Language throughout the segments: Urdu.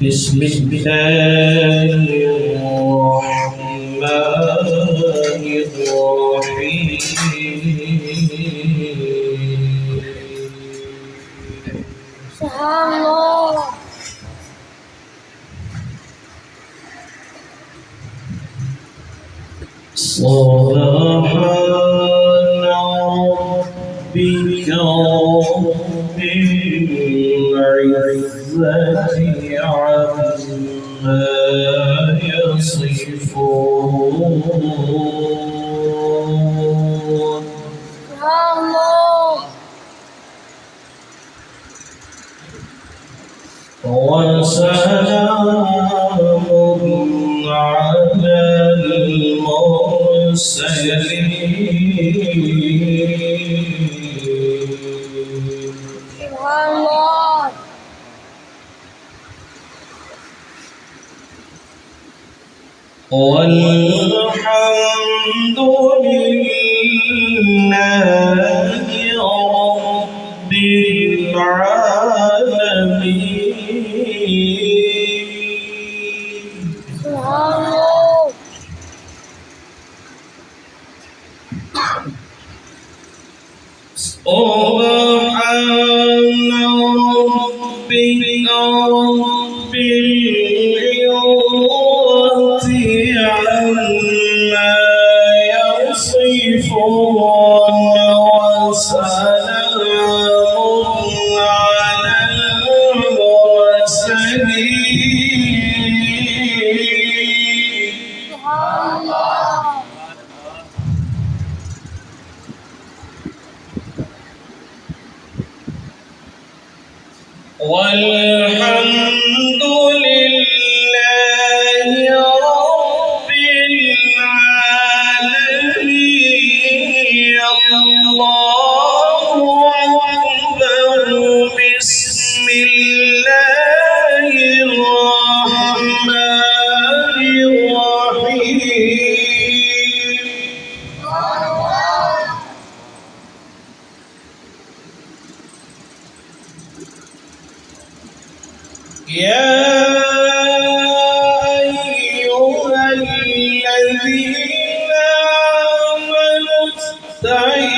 بسم الله الرحمن الرحيم. سبحان الله. سبحان ربك رب العزة عما يصفون. وسلام على المرسلين. والحمد لله رب العالمين. سبحان ربك رب العزة عما يصفون وسلام على المرسلين. والحمد لله رب العالمين. الله أكبر. بسم الله الرحمن الرحيم. يا أيها الذين آمنوا استعينوا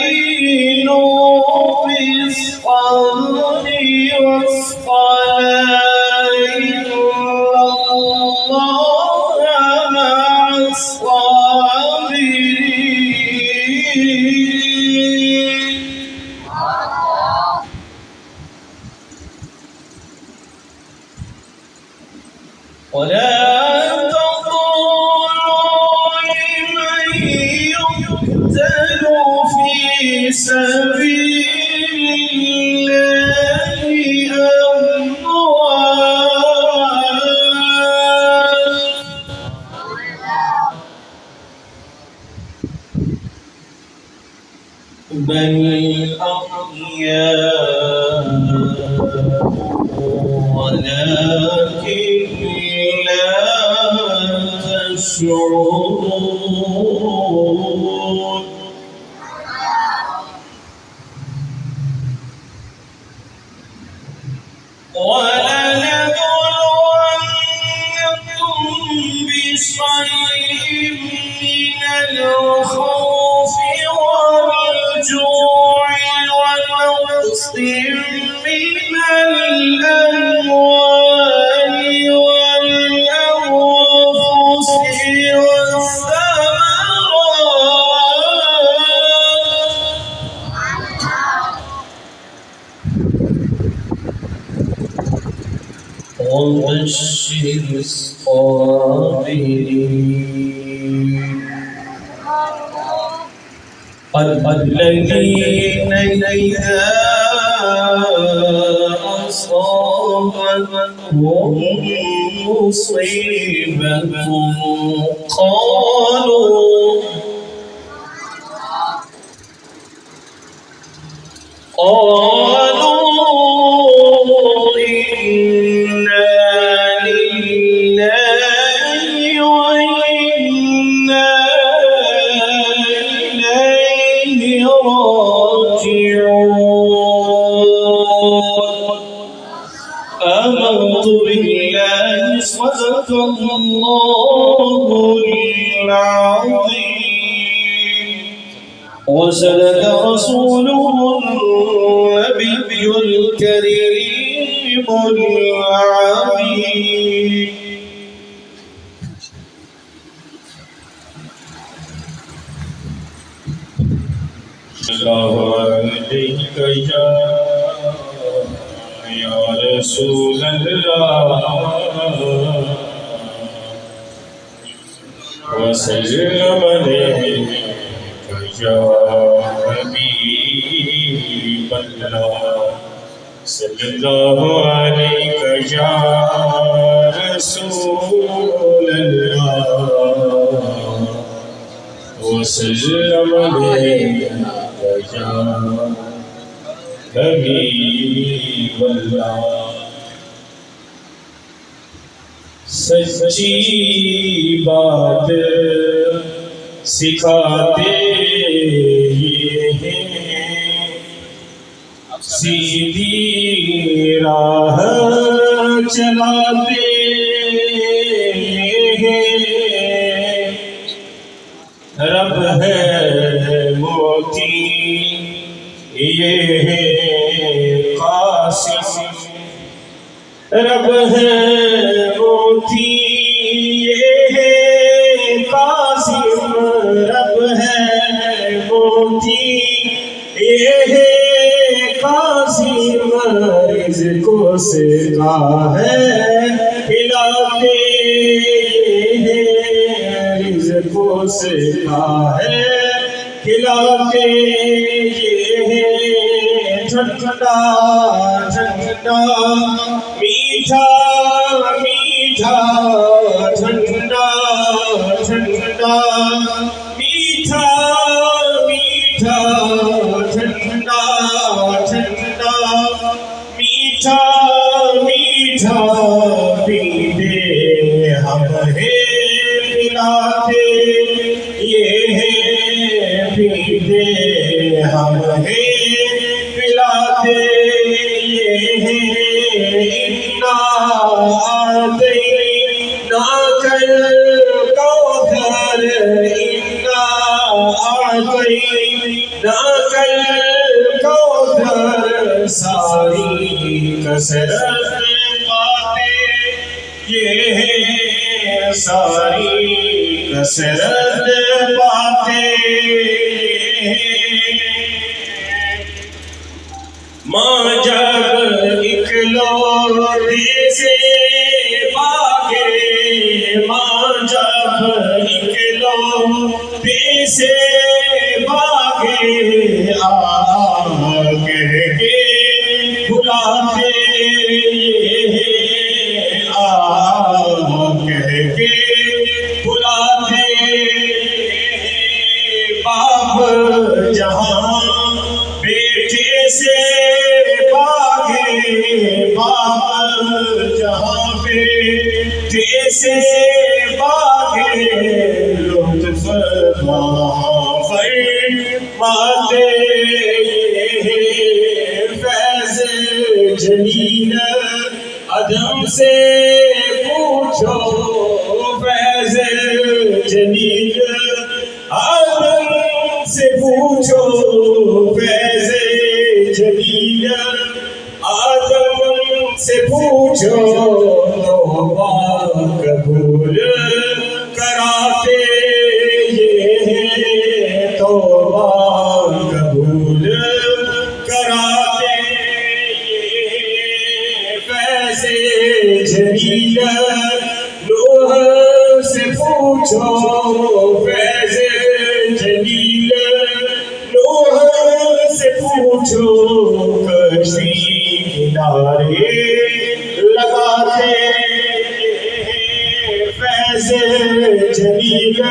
بالصبر والصلاة إن الله مع الصابرين. ولا تقولوا لمن يقتل في سبيل الله أموات بل أحياء ولكن لا تشعرون. ولنبلونكم بشيء من الخوف والجوع ونقص من الأموال والأنفس والثمرات وبشر الصابرين. الذين إذا أصابتهم مصيبة قالوا إنا لله وإنا إليه راجعون. آمنت بالله صدق الله العظيم وصدق رسوله النبي الكريم العميد اللہ علیک یا رسول اللہ وسلم علیک یا حبیب اللہ صلی اللہ علیک یا رسول اللہ وسلم علیک یا حبیب اللہ سچی بات سکھاتے یہ ہیں سیدھی راہ چلاتے ہیں رب ہے موتی یہ ہے قاسم رب ہے موتی یہ ہے قاسم رب ہے موتی یہ ہے قاسم رزق سے کا ہے کھلاتے یہ ہے رزق سے کا ہے کھلاتے یہ ہے ٹھنڈا ٹھنڈا میٹھا میٹھا ٹھنڈا ٹھنڈا میٹھا میٹھا ٹھنڈا ٹھنڈا میٹھا میٹھا پیتے ہم ہیں پلاتے یہ ہے پیتے ہم ہیں پلاتے یہ ہے انا اعطینا کل کوثر انا اعطینا کل کوثر ساری کثرت باتیں یہ ہے ساری کثرت باتیں ماں جب اکلوتے سے بھاگے ماں جب اکلوتے سے بھاگے کہہ کے بلاتے کہہ کے بلاتے باپ جہاں بیٹے سے باپ جہاں بیٹے سے باغے لطف فرماتے فیض جلیل عدم سے پوچھو فیض جلیل عدم سے پوچھو فیض جلیل آدم سے پوچھو توبہ قبول کراتے یہ توبہ قبول کراتے یہ فیض جلیل لوح سے پوچھو فیض جلیل لوح سے پوچھو کشتی کنارے لگاتے فیض جلیل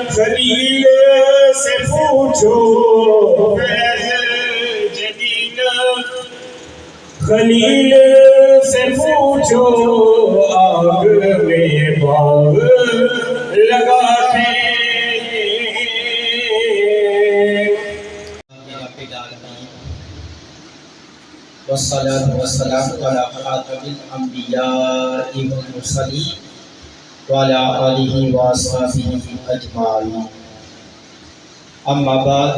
خلیل سے پوچھو فیض جلیل خلیل سے پوچھو آگ میں باغ لگاتے والصلاة والسلام على خاتم الأنبياء والمرسلين وعلى آله وأصحابه أجمعين. أما بعد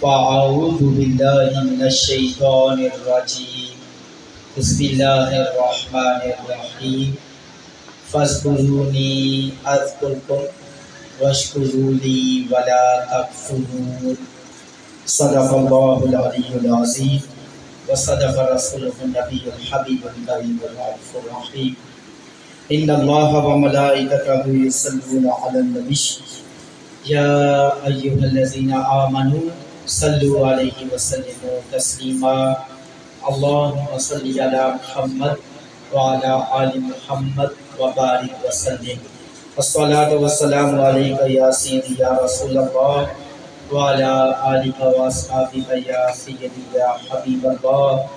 فأعوذ بالله من الشيطان الرجيم. بسم الله الرحمن الرحيم. فاذكروني أذكركم واشكروا لي ولا تكفرون. صدق الله العلي العظيم وصدق رسوله النبي الحبيب الكريم الرؤوف الرحيم. إن الله وملائكته يصلون على النبي يا أيها الذين آمنوا صلوا عليه وسلموا تسليما. اللهم صل على محمد وعلى آل محمد وبارك وسلم. الصلاة والسلام عليك يا سيدي يا رسول الله وعلى آلك وأصحابك يا سيدي يا حبيب الله.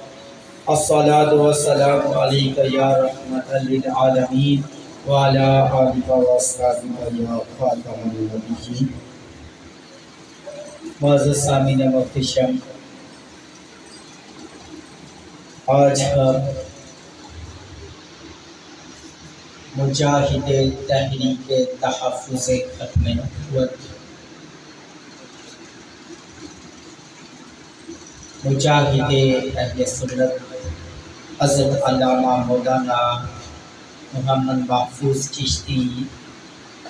الصلاة والسلام عليك يا رحمة للعالمين وعلى آلك وأصحابك يا خاتم النبيين. معزز سامعین محتشم، آج ہم مجاہد تحریک تحفظ ختم نبوت، مجاہد اہل سنت حضرت علامہ مولانا محمد محفوظ چشتی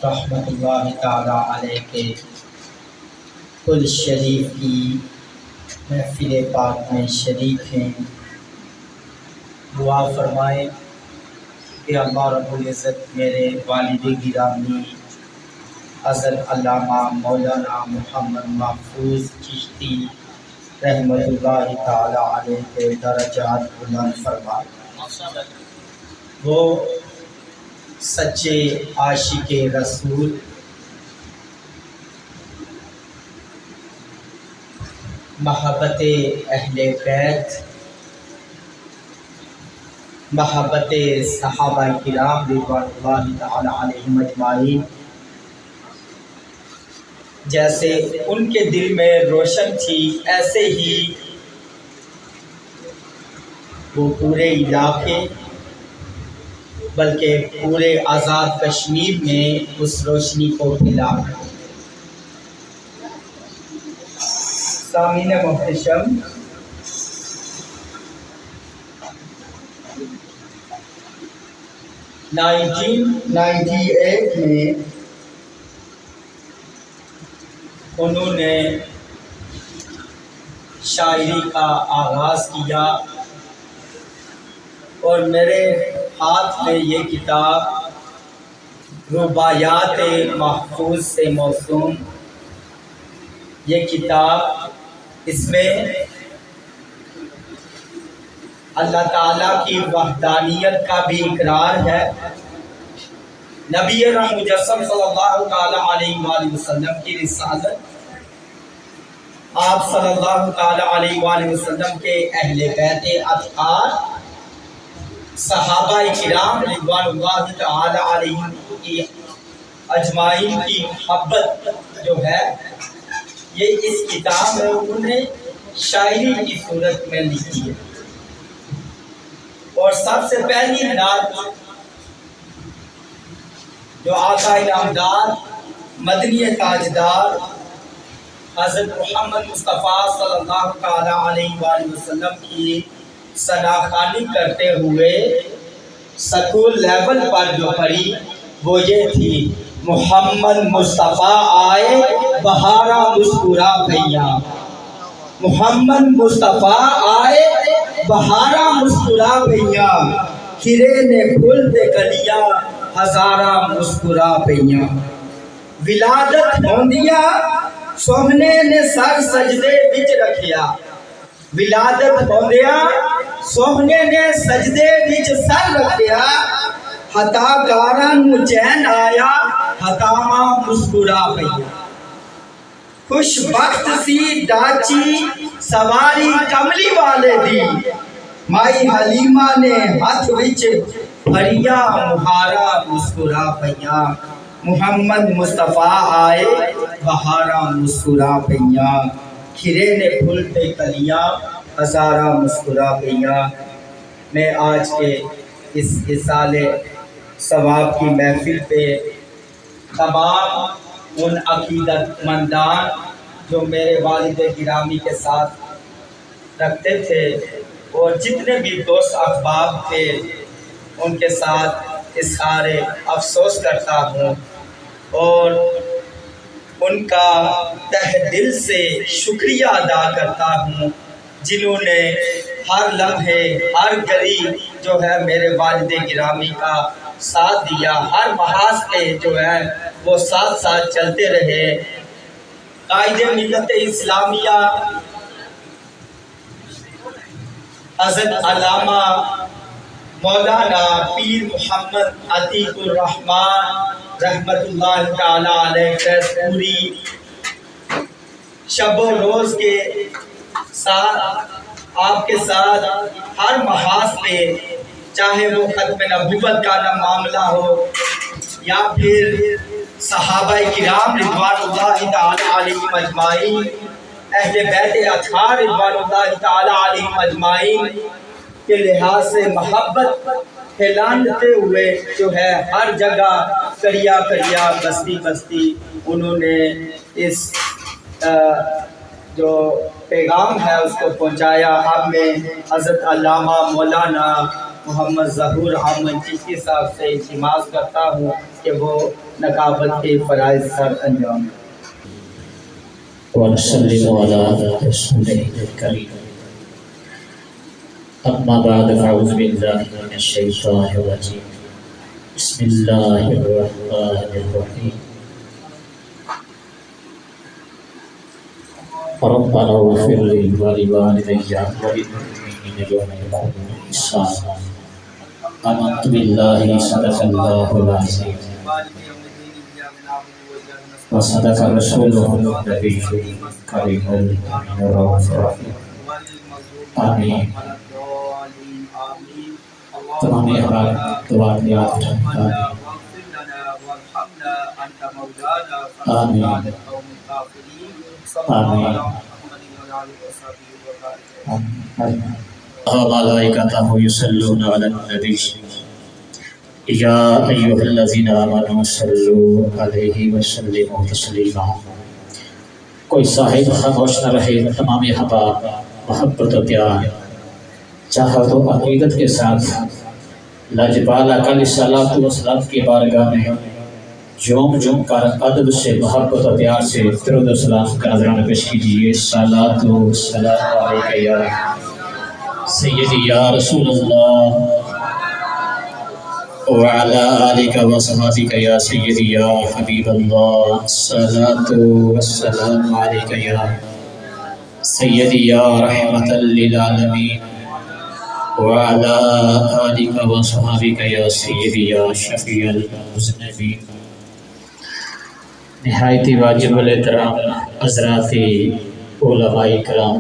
رحمۃ اللہ تعالی علیہ کے کل شریف کی محفل پاک میں شریک ہیں. دعا فرمائیں کہ اللہ رب العزت میرے والد گرامی حضرت علامہ مولانا محمد محفوظ چشتی رحمۃ اللہ تعالی علیہ کے درجات بلند فرمائے. وہ سچے عاشق رسول، محبت اہل بیت، محبت صحابہ کرام رضوان اللہ تعالی علیہم اجمعین، جیسے ان کے دل میں روشن تھی ایسے ہی وہ پورے علاقے بلکہ پورے آزاد کشمیر میں اس روشنی کو پھیلا. سامعین محتشم، میں انہوں نے شاعری کا آغاز کیا اور میرے ہاتھ میں یہ کتاب رباعیات محفوظ سے موسوم یہ کتاب، اس میں اللہ تعالیٰ کی وحدانیت کا بھی اقرار ہے، نبی رحمت مجسم صلی اللہ تعالیٰ علیہ وآلہ وسلم کی رسالت، آپ صلی اللہ تعالیٰ علیہ وآلہ وسلم کے اہل بیت اطہار صحابہ کرام رضوان اللہ تعالی علیہم کی اجمعین کی محبت جو ہے یہ اس کتاب میں انہوں نے شاعری کی صورت میں لکھی ہے. اور سب سے پہلی نعت جو آقا انعامدار مدنی تاجدار حضرت محمد مصطفیٰ صلی اللہ تعالی علیہ وآلہ وسلم کی ثناخوانی کرتے ہوئے سکول لیول پر جو پڑھی وہ یہ تھی: محمد مصطفیٰ آئے بہارا مسکرا بھیا، محمد مصطفیٰ آئے بہارا مسکرا بھیا، کھرے نے پھول دے گلیاں ہزارہ مسکرا بھیا، ولادت ہوندیاں سوہنے نے سر سجدے وچ رکھیا، ولادت ہوندیاں سوہنے نے سجدے وچ سر رکھیا، ہتا کاراں نوں چین آیا ہتاواں مسکرا پئیاں، خوش بخت سی ڈاچی سواری کملی والے دی، مائی حلیمہ نے ہاتھ وچ پھڑیا مہارا مسکرا پئیاں، محمد مصطفیٰ آئے بہارا مسکرا پئیاں، کھرے نے پھول تے کلیاں ہزارہ مسکرا گئیاں۔ میں آج کے اس اصال ثواب کی محفل پہ تمام ان عقیدت مندان جو میرے والد گرامی کے ساتھ رکھتے تھے اور جتنے بھی دوست احباب تھے ان کے ساتھ اظہار افسوس کرتا ہوں اور ان کا تہ دل سے شکریہ ادا کرتا ہوں جنہوں نے ہر لمحے ہر گھڑی جو ہے میرے والد گرامی کا ساتھ دیا، ہر محاذ پہ جو ہے وہ ساتھ ساتھ چلتے رہے۔ قائد ملت اسلامیہ حضرت علامہ مولانا پیر محمد عتیق الرحمن رحمت اللہ تعالی علیہ کے پوری شب و روز کے ساتھ آپ کے ساتھ ہر محاذ پہ، چاہے وہ ختم نبوت کا معاملہ ہو یا پھر صحابہ کرام رضوان اللہ تعالی علیہم اجمعین، اہل بیت اطہار رضوان اللہ تعالی علیہم اجمعین کے لحاظ سے محبت پھیلاتے ہوئے جو ہے ہر جگہ کریا کریا بستی بستی انہوں نے اس جو پیغام ہے اس کو پہنچایا۔ اب میں حضرت علامہ مولانا محمد ظہور احمد چشتی صاحب سے التماس کرتا ہوں کہ وہ نقابت کے فرائض سر انجام دیں۔ وَنُسَلِّمُ عَلَىٰ رَسُولِهِ الْكَرِيمِ أما بعد فأعوذ بالله من الشيطان الرجيم بسم الله الرحمن الرحيم ربنا اغفر لي ولوالدي وللمؤمنين يوم يقوم الحساب آمنت بالله صدق الله العظيم وصدق رسوله النبي الكريم الرؤوف الرحيم آمين۔ تمام احباب دعا میں یاد رکھنا آمین آمین وملائکتہ یصلون علی النبی یا ایھا الذین آمنوا صلوا علیہ وسلموا تسلیما۔ کوئی صاحب خاموش نہ رہے۔ تمام احباب محبت و پیار چاہا تو عقیدت کے ساتھ لاجپال اقلی صلاۃ و سلام کی بارگاہ میں جھوم جھوم کر ادب سے محبت و پیار سے درود و سلام کا نذرانہ پیش کیجیے۔ صلاۃ و سلام علیک یا سیدی یا رسول اللہ وعلی آلک و صحابک یا سیدی یا حبیب اللہ۔ صلاۃ و سلام علیک یا سیدی یا رحمت للعالمین وعلى آلك وصحابك یا سیدی یا شفیع المذنبین۔ نہایت واجب الاحترام حضرات علماء کرام،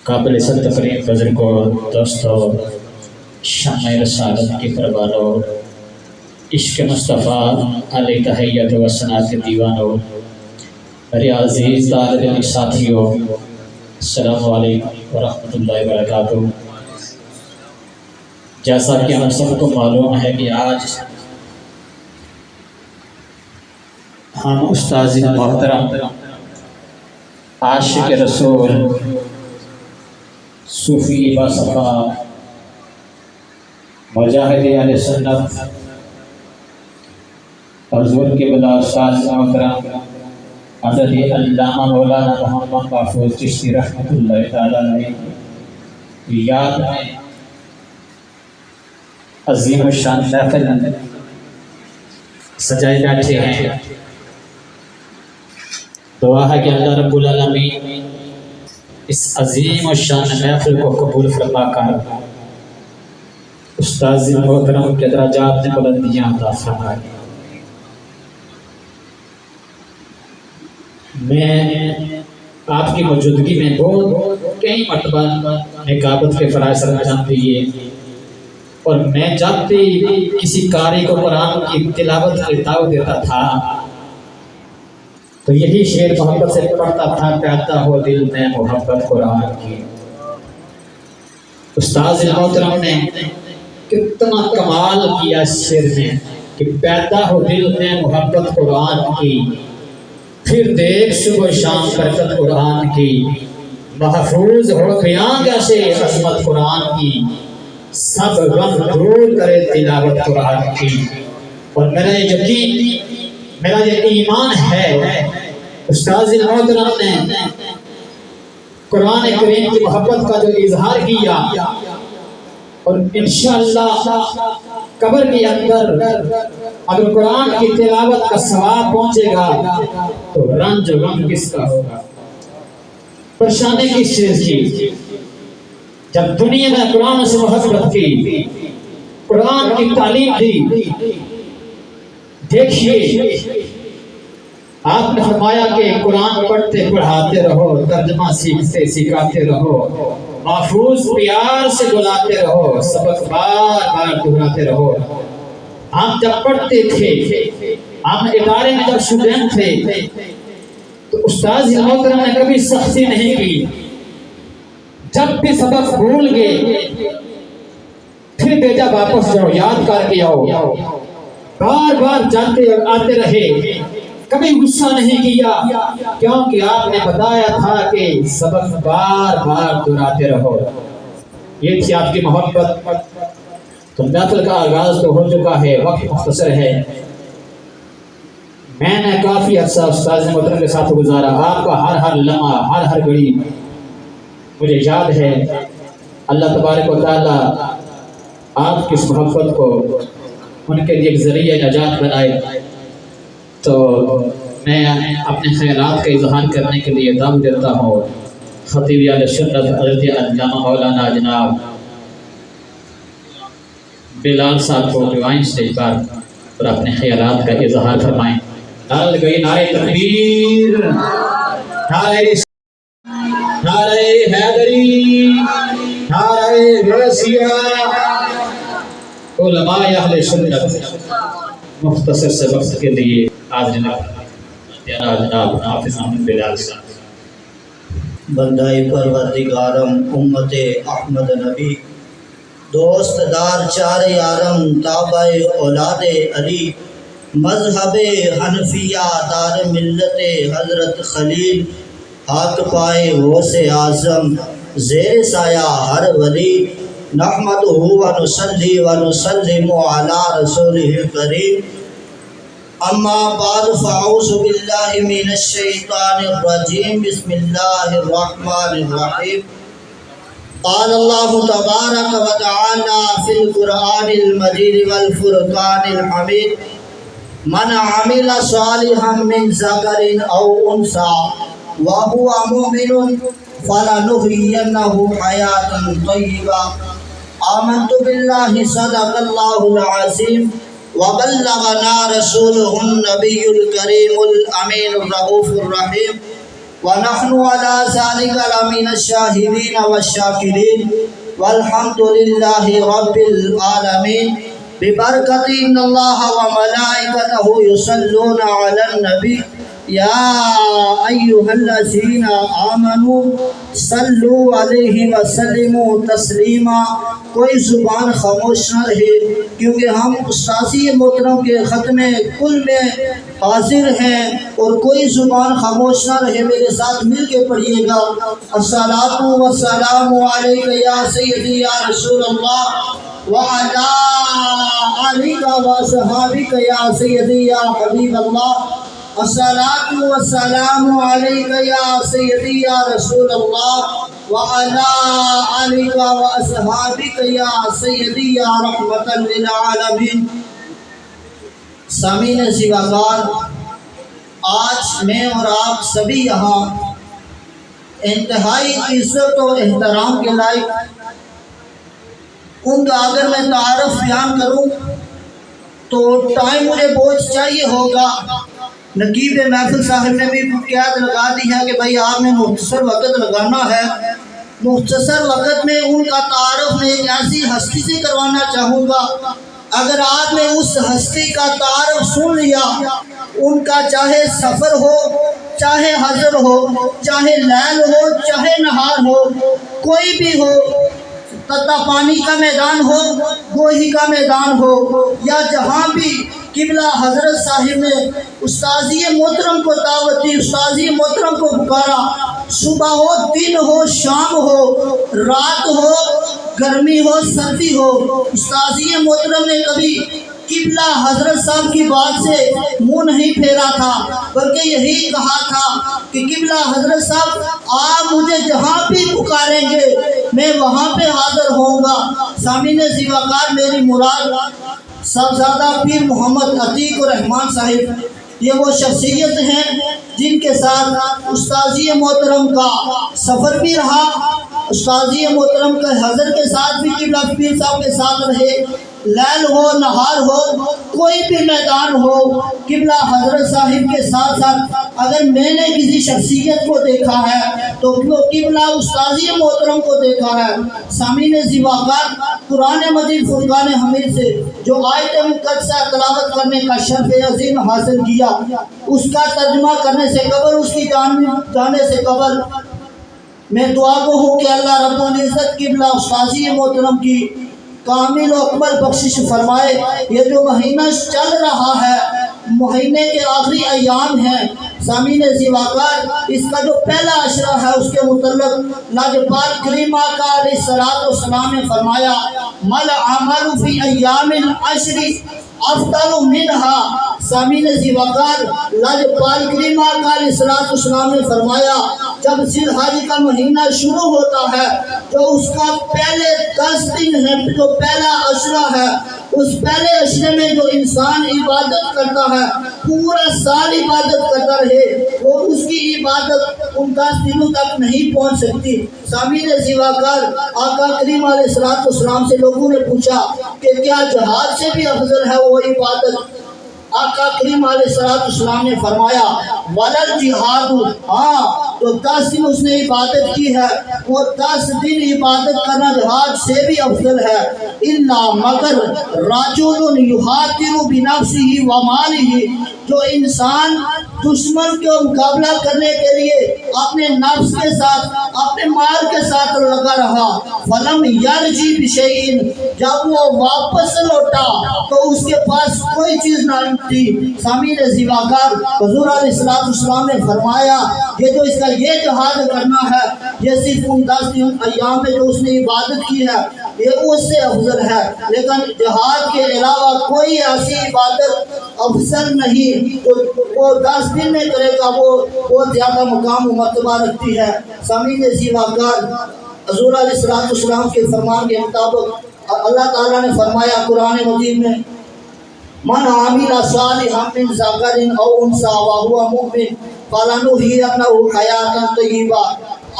قابل تکریم بزرگوں، دوستوں، شمع رسالت کے پروانوں، عشق مصطفیٰ علیہ تحیت و ثنا کے دیوانوں، میرے عزیز طالب علم ساتھیوں، السلام علیکم ورحمۃ اللہ وبرکاتہ۔ جیسا کہ ہم سب کو معلوم ہے کہ آج ہم استاذ محترم عاشق رسول صوفی باصفا مجاہد اہل سنت حضور کے بلا استاذ محترم حضرت علامہ مولانا محمد محفوظ چشتی رحمۃ اللہ تعالیٰ علیہ کی یاد میں عظیم الشان محفل سجائے بیٹھے ہیں۔ دعا ہے کہ اللہ رب العالمین اس عظیم الشان محفل کو قبول فرما کر استاذ محترم کے درجات میں بلندیاں عطا فرمائے۔ میں آپ کی موجودگی میں بہت کئی مرتبہ نقابت کے فرائض سر انجام دیے، اور میں جب بھی کسی قاری کو قرآن کی تلاوت کی دعوت دیتا تھا تو یہی شعر محبت سے پڑھتا تھا، پیدا ہو دل میں محبت قرآن کی۔ استاذ محترم نے کتنا کمال کیا اس شعر میں کہ پیدا ہو دل میں محبت قرآن کی، پھر دیکھ صبح شام برکت قرآن کی، محفوظ ہو قیام سے عظمت قرآن کی، سب غم دور کرے تلاوت قرآن کی۔ اور میرا یہ یقین، میرا یہ ایمان ہے، استاذ محترم نے قرآن کریم کی محبت کا جو اظہار کیا، اور انشاءاللہ قبر کے اندر اگر قرآن کی تلاوت کا ثواب پہنچے گا تو رنج و غم کس کا ہوگا، پریشانی کس چیز کی؟ جب دنیا میں قرآن سے محبت کی، قرآن کی تعلیم دی۔ دیکھیے آپ نے فرمایا کہ قرآن پڑھتے پڑھاتے رہو، ترجمہ سیکھتے سکھاتے رہو، محفوظ پیار سے بلاتے رہو، سبق بار بار دہراتے رہو۔ ہم جب پڑھتے تھے، ہم ادارے میں جب اسٹوڈنٹ تھے تو استاذ محترم نے کبھی سختی نہیں کی۔ جب بھی سبق بھول گئے پھر بیٹا واپس جاؤ، یاد کر کے آؤ، بار بار جاتے اور آتے رہے، کبھی غصہ نہیں کیا، کیونکہ آپ نے بتایا تھا کہ سبق بار بار دہراتے رہو۔ یہ تھی آپ کی محبت۔ تو محفل کا آغاز تو ہو چکا ہے، وقت مختصر ہے۔ میں نے کافی عرصہ استاذ محترم کے ساتھ گزارا، آپ کا ہر لمحہ ہر گھڑی مجھے یاد ہے۔ اللہ تبارک و تعالیٰ آپ کی اس محبت کو ان کے لیے ایک ذریعہ نجات بنائے۔ تو میں اپنے خیالات کا اظہار کرنے کے لیے دعوت دیتا ہوں خطیب اہل سنت حضرت علامہ مولانا جناب بلال صاحب کو ڈیوائن اسٹیج پر اور اپنے خیالات کا اظہار فرمائیں۔ نعرہ گئی، نعرہ تکبیر، نعرہ حیدری، نعرہ غوثیہ۔ علماء اہل سنت مختصر سے وقت کے لیے حاضرین جناب حافظ احمد بلال صاحب۔ بندہ پروردگارم امت احمد نبی، دوست دار چار یارم تابع اولاد علی، مذہب حنفیہ دار ملت حضرت خلیل، ہاتھ پائے غوث اعظم زیر سایہ ہر ولی، نحمدہ ونصلی ونسلم علی رسولہ الکریم، اما بعد فاعوذ باللہ من الشیطان الرجیم، بسم اللہ الرحمن الرحیم۔ قال اللہ تبارک و تعالی فی القرآن المجید والفرقان الحمید، من عمل صالحا من ذکر او انثی وهو مؤمن فلنحیینہ حیاتا طیبہ۔ آمنت باللہ صدق اللہ العظیم وبلغنا رسولہ النبی الکریم الامین الرؤوف الرحیم، ونحن على ذلك لمن الشاهدين والشاكرين والحمد لله رب العالمين، ببركة إن الله وملائكته يصلون على النبي يا أيها الذين آمنوا صلوا عليه وسلموا تسلیما۔ کوئی زبان خاموش نہ رہے، کیونکہ ہم استاذی محترم کے ختم کل میں حاضر ہیں، اور کوئی زبان خاموش نہ رہے، میرے ساتھ مل کے پڑھیے گا۔ الصلاۃ والسلام علیک یا سیدی یا رسول اللہ وعلی آلک واصحابک یا سیدی یا حبیب اللہ۔ الصلاۃ والسلام علیک یا سیدی یا رسول اللہ وعلی آلک واصحابک یا سیدی یا رحمۃ للعالمین۔ سامعین زیباکار، آج میں اور آپ سبھی یہاں انتہائی عزت و احترام کے لائق، ان کا اگر میں تعارف بیان کروں تو ٹائم مجھے بہت چاہیے ہوگا۔ نقیب محفل صاحب نے بھی قیاد لگا دی ہے کہ بھائی آپ نے مختصر وقت لگانا ہے۔ مختصر وقت میں ان کا تعارف میں ایک ایسی ہستی سے کروانا چاہوں گا، اگر آپ نے اس ہستی کا تعارف سن لیا ان کا چاہے سفر ہو، چاہے حضر ہو، چاہے لیل ہو، چاہے نہار ہو، کوئی بھی ہو، تتا پانی کا میدان ہو، گوہی کا میدان ہو، یا جہاں بھی قبلہ حضرت صاحب نے استاذی محترم کو دعوت دی، استاذی محترم کو پکارا، صبح ہو، دن ہو، شام ہو، رات ہو، گرمی ہو، سردی ہو، استاذی محترم نے کبھی قبلہ حضرت صاحب کی بات سے منہ نہیں پھیرا تھا، بلکہ یہی کہا تھا کہ قبلہ حضرت صاحب آپ مجھے جہاں بھی پکاریں گے میں وہاں پہ حاضر ہوں گا۔ سامعین زیباکار، میری مراد صاحبزادہ پیر محمد عتیق الرحمان صاحب، یہ وہ شخصیت ہیں جن کے ساتھ استاذی محترم کا سفر بھی رہا، استاذی محترم کا حضر کے ساتھ بھی قبلہ پیر صاحب کے ساتھ رہے، لیل ہو، نہار ہو، کوئی بھی میدان ہو، قبلہ حضرت صاحب کے ساتھ ساتھ اگر میں نے کسی شخصیت کو دیکھا ہے تو وہ قبلہ استاذی محترم کو دیکھا ہے۔ سامعین زیباکار، قرآن مجید فرقان حمید سے جو آیت مقدسہ تلاوت کرنے کا شرف عظیم حاصل کیا، اس کا ترجمہ کرنے سے قبل، اس کی جانے سے قبل میں دعا گو ہوں کہ اللہ رب العزت قبلہ استاذی محترم کی کامل و اکمل بخشش فرمائے۔ یہ جو مہینہ چل رہا ہے، مہینے کے آخری ایام ہیں، سامعین زیباکار، اس کا جو پہلا عشرہ ہے اس کے متعلق لاجپال کریم آقا علیہ السلام نے فرمایا، مل عمل فی ایام العشر افضل منہا۔ سامعین زیباکار، لاجپال کریم آقا علیہ السلام نے فرمایا، جب ذی الحجہ کا مہینہ شروع ہوتا ہے، جو اس کا پہلے 10 دن ہے، جو پہلا عشرہ ہے، اس پہلے عشرے میں جو انسان عبادت کرتا ہے، پورا سال عبادت کرتا رہے، وہ اس کی عبادت ان 10 دنوں تک نہیں پہنچ سکتی۔ سامعین زیباکار، آقا کریم علیہ السلام سے لوگوں نے پوچھا کہ کیا جہاد سے بھی افضل ہے وہ عبادت؟ آقا کریم علیہ السلام نے فرمایا، ولل جہاد، ہاں تو 10 دن اس نے عبادت کی ہے، وہ 10 دن عبادت کرنا جہاد سے بھی افضل ہے۔ الا مگر رجل یحاطر بنفسہ ومالہ، جو انسان دشمن کو مقابلہ کرنے کے لیے اپنے نفس کے ساتھ، اپنے مال کے ساتھ لگا رہا، فلم یرجی بشیء، جب وہ واپس لوٹا تو اس کے پاس کوئی چیز نہ تھی۔ سامعین زیباکار، حضور علیہ السلام نے فرمایا، یہ جو اس کا یہ جہاد کرنا ہے، یہ صرف ان 10 ایام میں جو اس نے عبادت کی ہے یہ اس سے افضل ہے، لیکن جہاد کے علاوہ کوئی ایسی عبادت افضل نہیں تو وہ 10 دن میں کرے گا، وہ بہت زیادہ مقام و مرتبہ رکھتی ہے۔ سامعین زیباکار، حضور علیہ السلام کے فرمان کے مطابق اللہ تعالیٰ نے فرمایا قرآن مجید میں، من عمل صالحا من ذکر او انثى وهو مؤمن فلنحيينه حیاتا طیبہ۔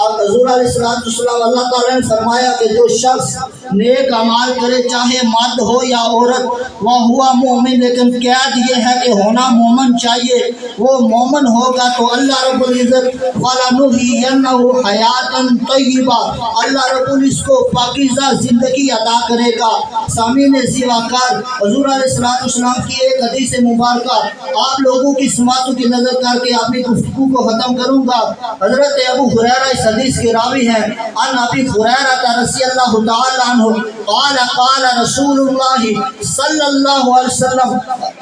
اور حضور علیہ السلام، اللہ تعالیٰ نے فرمایا کہ جو شخص نیک اعمال کرے، چاہے مرد ہو یا عورت، وہ ہوا مومن، لیکن قید یہ ہے کہ ہونا مومن چاہیے، وہ مومن ہوگا تو اللہ رب العزت فَلَنُحْيِيَنَّهُ حَيَاتًا طَيِّبَةً، اللہ رب العزت کو پاکیزہ زندگی عطا کرے گا۔ سامعین زیباکار، حضور علیہ السلام کی ایک حدیث مبارکہ آپ لوگوں کی سماعتوں کی نظر کر کے اپنی گفتگو کو ختم کروں گا۔ حضرت ابو ہریرہ اس حدیث کے راوی ہیں، ان ابی ہریرہ رضی اللہ تعالی عنہ قال قال رسول اللہ صلی اللہ علیہ وسلم،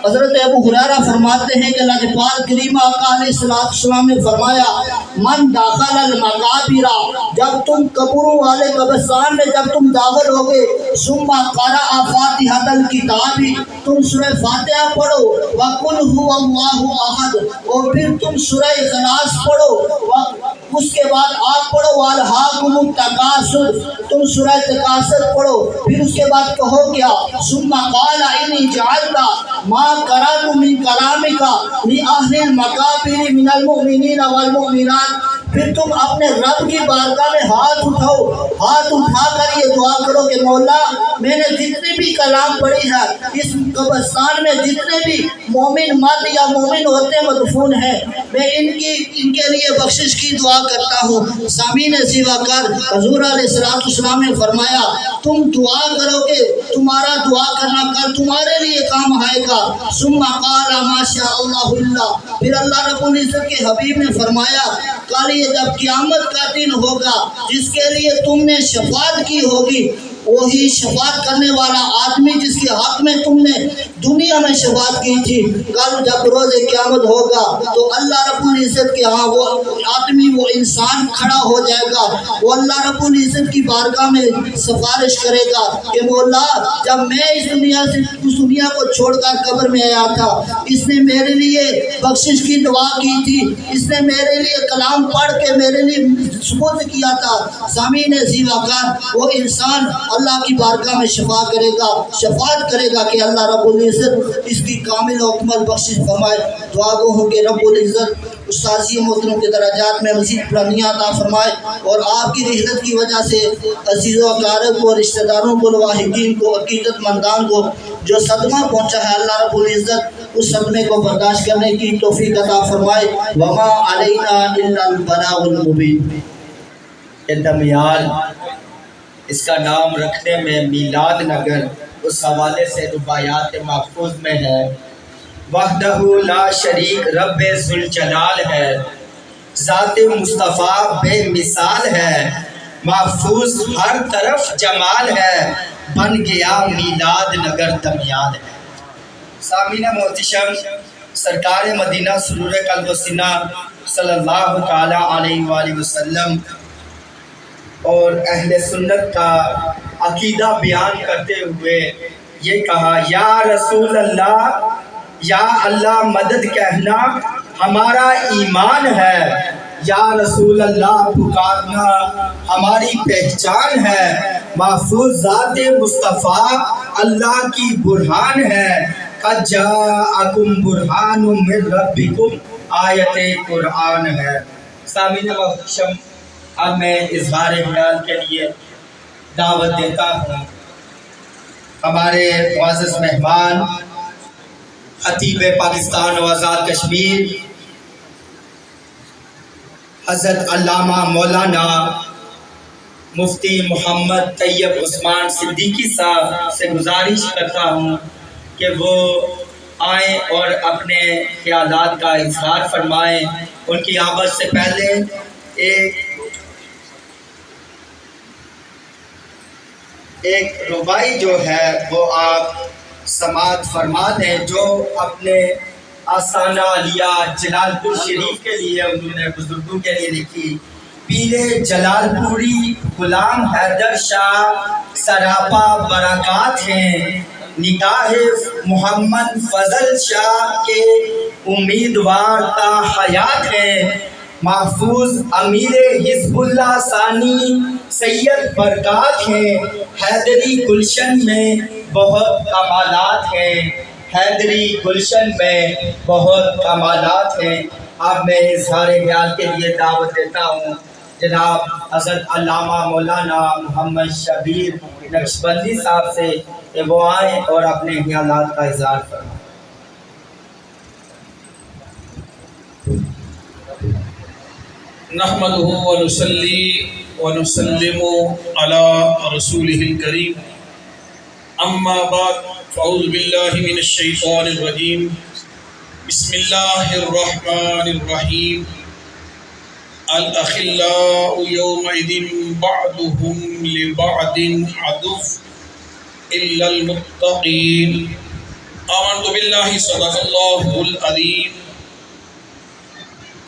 حضرت ابو ہریرہ فرماتے ہیں کہ لاجپال کریم آقا علیہ السلام نے فرمایا، من داخل المقابر، جب تم قبروں والے قبرستان میں جب تم داخل ہوگے، ثم قرأ فاتحۃ الکتاب، تم سورہ فاتحہ پڑھو، وقل هو اللہ احد، اور پھر تم سورہ اخلاص پڑھو، اس کے بعد آپ پڑھو والہاکم التکاثر، تم سورہ تکاثر پڑھو، پھر اس کے بعد کہو کیا، ثم قال انی جعلت ما قرأت من کلامک لأہل المقابر من المؤمنین والمؤمنات، پھر تم اپنے رب کی بارگاہ میں ہاتھ اٹھاؤ، ہاتھ اٹھا کر یہ دعا کرو کہ مولا میں نے جتنی بھی کلام پڑھی ہے، اس قبرستان میں جتنے بھی مومن مرد یا مومن عورتیں مدفون ہیں، میں ان کے لیے بخشش کی دعا کرتا ہوں۔ سامعین زیبا کر حضور علیہ السلام نے فرمایا تم دعا کرو گے، تمہارا دعا کرنا کل تمہارے لیے کام آئے گا۔ ثم قال ما شاء اللہ اللہ، پھر اللہ رب العزت کے حبیب نے فرمایا کل یہ جب قیامت کا دن ہوگا جس کے لیے تم نے شفاعت کی ہوگی، وہی شفاعت کرنے والا آدمی جس کے حق میں تم نے دنیا میں شفاعت کی تھی، کل جب روز قیامت ہوگا تو اللہ رب العزت کے ہاں وہ آدمی، وہ انسان کھڑا ہو جائے گا، وہ اللہ رب العزت کی بارگاہ میں سفارش کرے گا کہ مولا جب میں اس دنیا کو چھوڑ کر قبر میں آیا تھا، اس نے میرے لیے بخشش کی دعا کی تھی، اس نے میرے لیے کلام پڑھ کے میرے لیے سپرد کیا تھا۔ سامعین زیبا کر وہ انسان اللہ کی بارگاہ میں شفاعت کرے گا کہ اللہ رب العزت اس کی کامل و اکمل بخشش فرمائے۔ دعا گو ہوں کہ رب العزت استاذی محترم کے درجات میں مزید بلندیاں عطا فرمائے، اور آپ کی رحلت کی وجہ سے عزیز و اقارب کو، رشتہ داروں کو، لواحقین کو، عقیدت مندان کو جو صدمہ پہنچا ہے، اللہ رب العزت اس صدمے کو برداشت کرنے کی توفیق عطا فرمائے۔ وما علینا الا البلاغ المبین۔ دمیال اس کا نام رکھنے میں میلاد نگر اس حوالے سے رباعیات محفوظ میں ہے۔ وحدہ لا شریک رب ذوالجلال ہے، ذات مصطفیٰ بے مثال ہے، محفوظ ہر طرف جمال ہے، بن گیا میلاد نگر دمیال ہے۔ سامعین محتشم، سرکار مدینہ سرور قلب و سینہ صلی اللہ تعالی علیہ وآلہ وسلم اور اہل سنت کا عقیدہ بیان کرتے ہوئے یہ کہا، یا رسول اللہ، یا اللہ مدد کہنا ہمارا ایمان ہے، یا رسول اللہ پکارنا ہماری پہچان ہے، محفوظ ذات مصطفیٰ اللہ کی برہان ہے، قد جاءکم برہان من ربکم آیت قرآن ہے۔ سامعین محترم، اب میں اظہار خیال کے لیے دعوت دیتا ہوں ہمارے معزز مہمان خطیب پاکستان و آزاد کشمیر حضرت علامہ مولانا مفتی محمد طیب عثمان صدیقی صاحب سے گزارش کرتا ہوں کہ وہ آئیں اور اپنے خیالات کا اظہار فرمائیں۔ ان کی آمد سے پہلے ایک ربائی جو ہے وہ آپ سماعت فرما دیں، جو اپنے آستانہ عالیہ جلال پور شریف کے لیے انہوں نے بزرگوں کے لیے لکھی۔ پیر جلال پوری غلام حیدر شاہ سراپا برکات ہیں، نگاہ محمد فضل شاہ کے امیدوار تا حیات ہیں، محفوظ امیر حزب اللہ ثانی سید برکات ہیں، حیدری گلشن میں بہت کمالات ہیں، حیدری گلشن میں بہت کمالات ہیں۔ اب میں اظہار خیال کے لیے دعوت دیتا ہوں جناب حضرت علامہ مولانا محمد شبیر نقشبندی صاحب سے کہ وہ آئیں اور اپنے خیالات کا اظہار فرمائیں۔ نحمده ونصلي ونسلم على رسوله الكريم اما بعد فاعوذ بالله من الشيطان الرجيم بسم الله الرحمن الرحيم الاخلاء يومئذ بعضهم لبعض عدو الا المتقين آمنت بالله صدق الله العظيم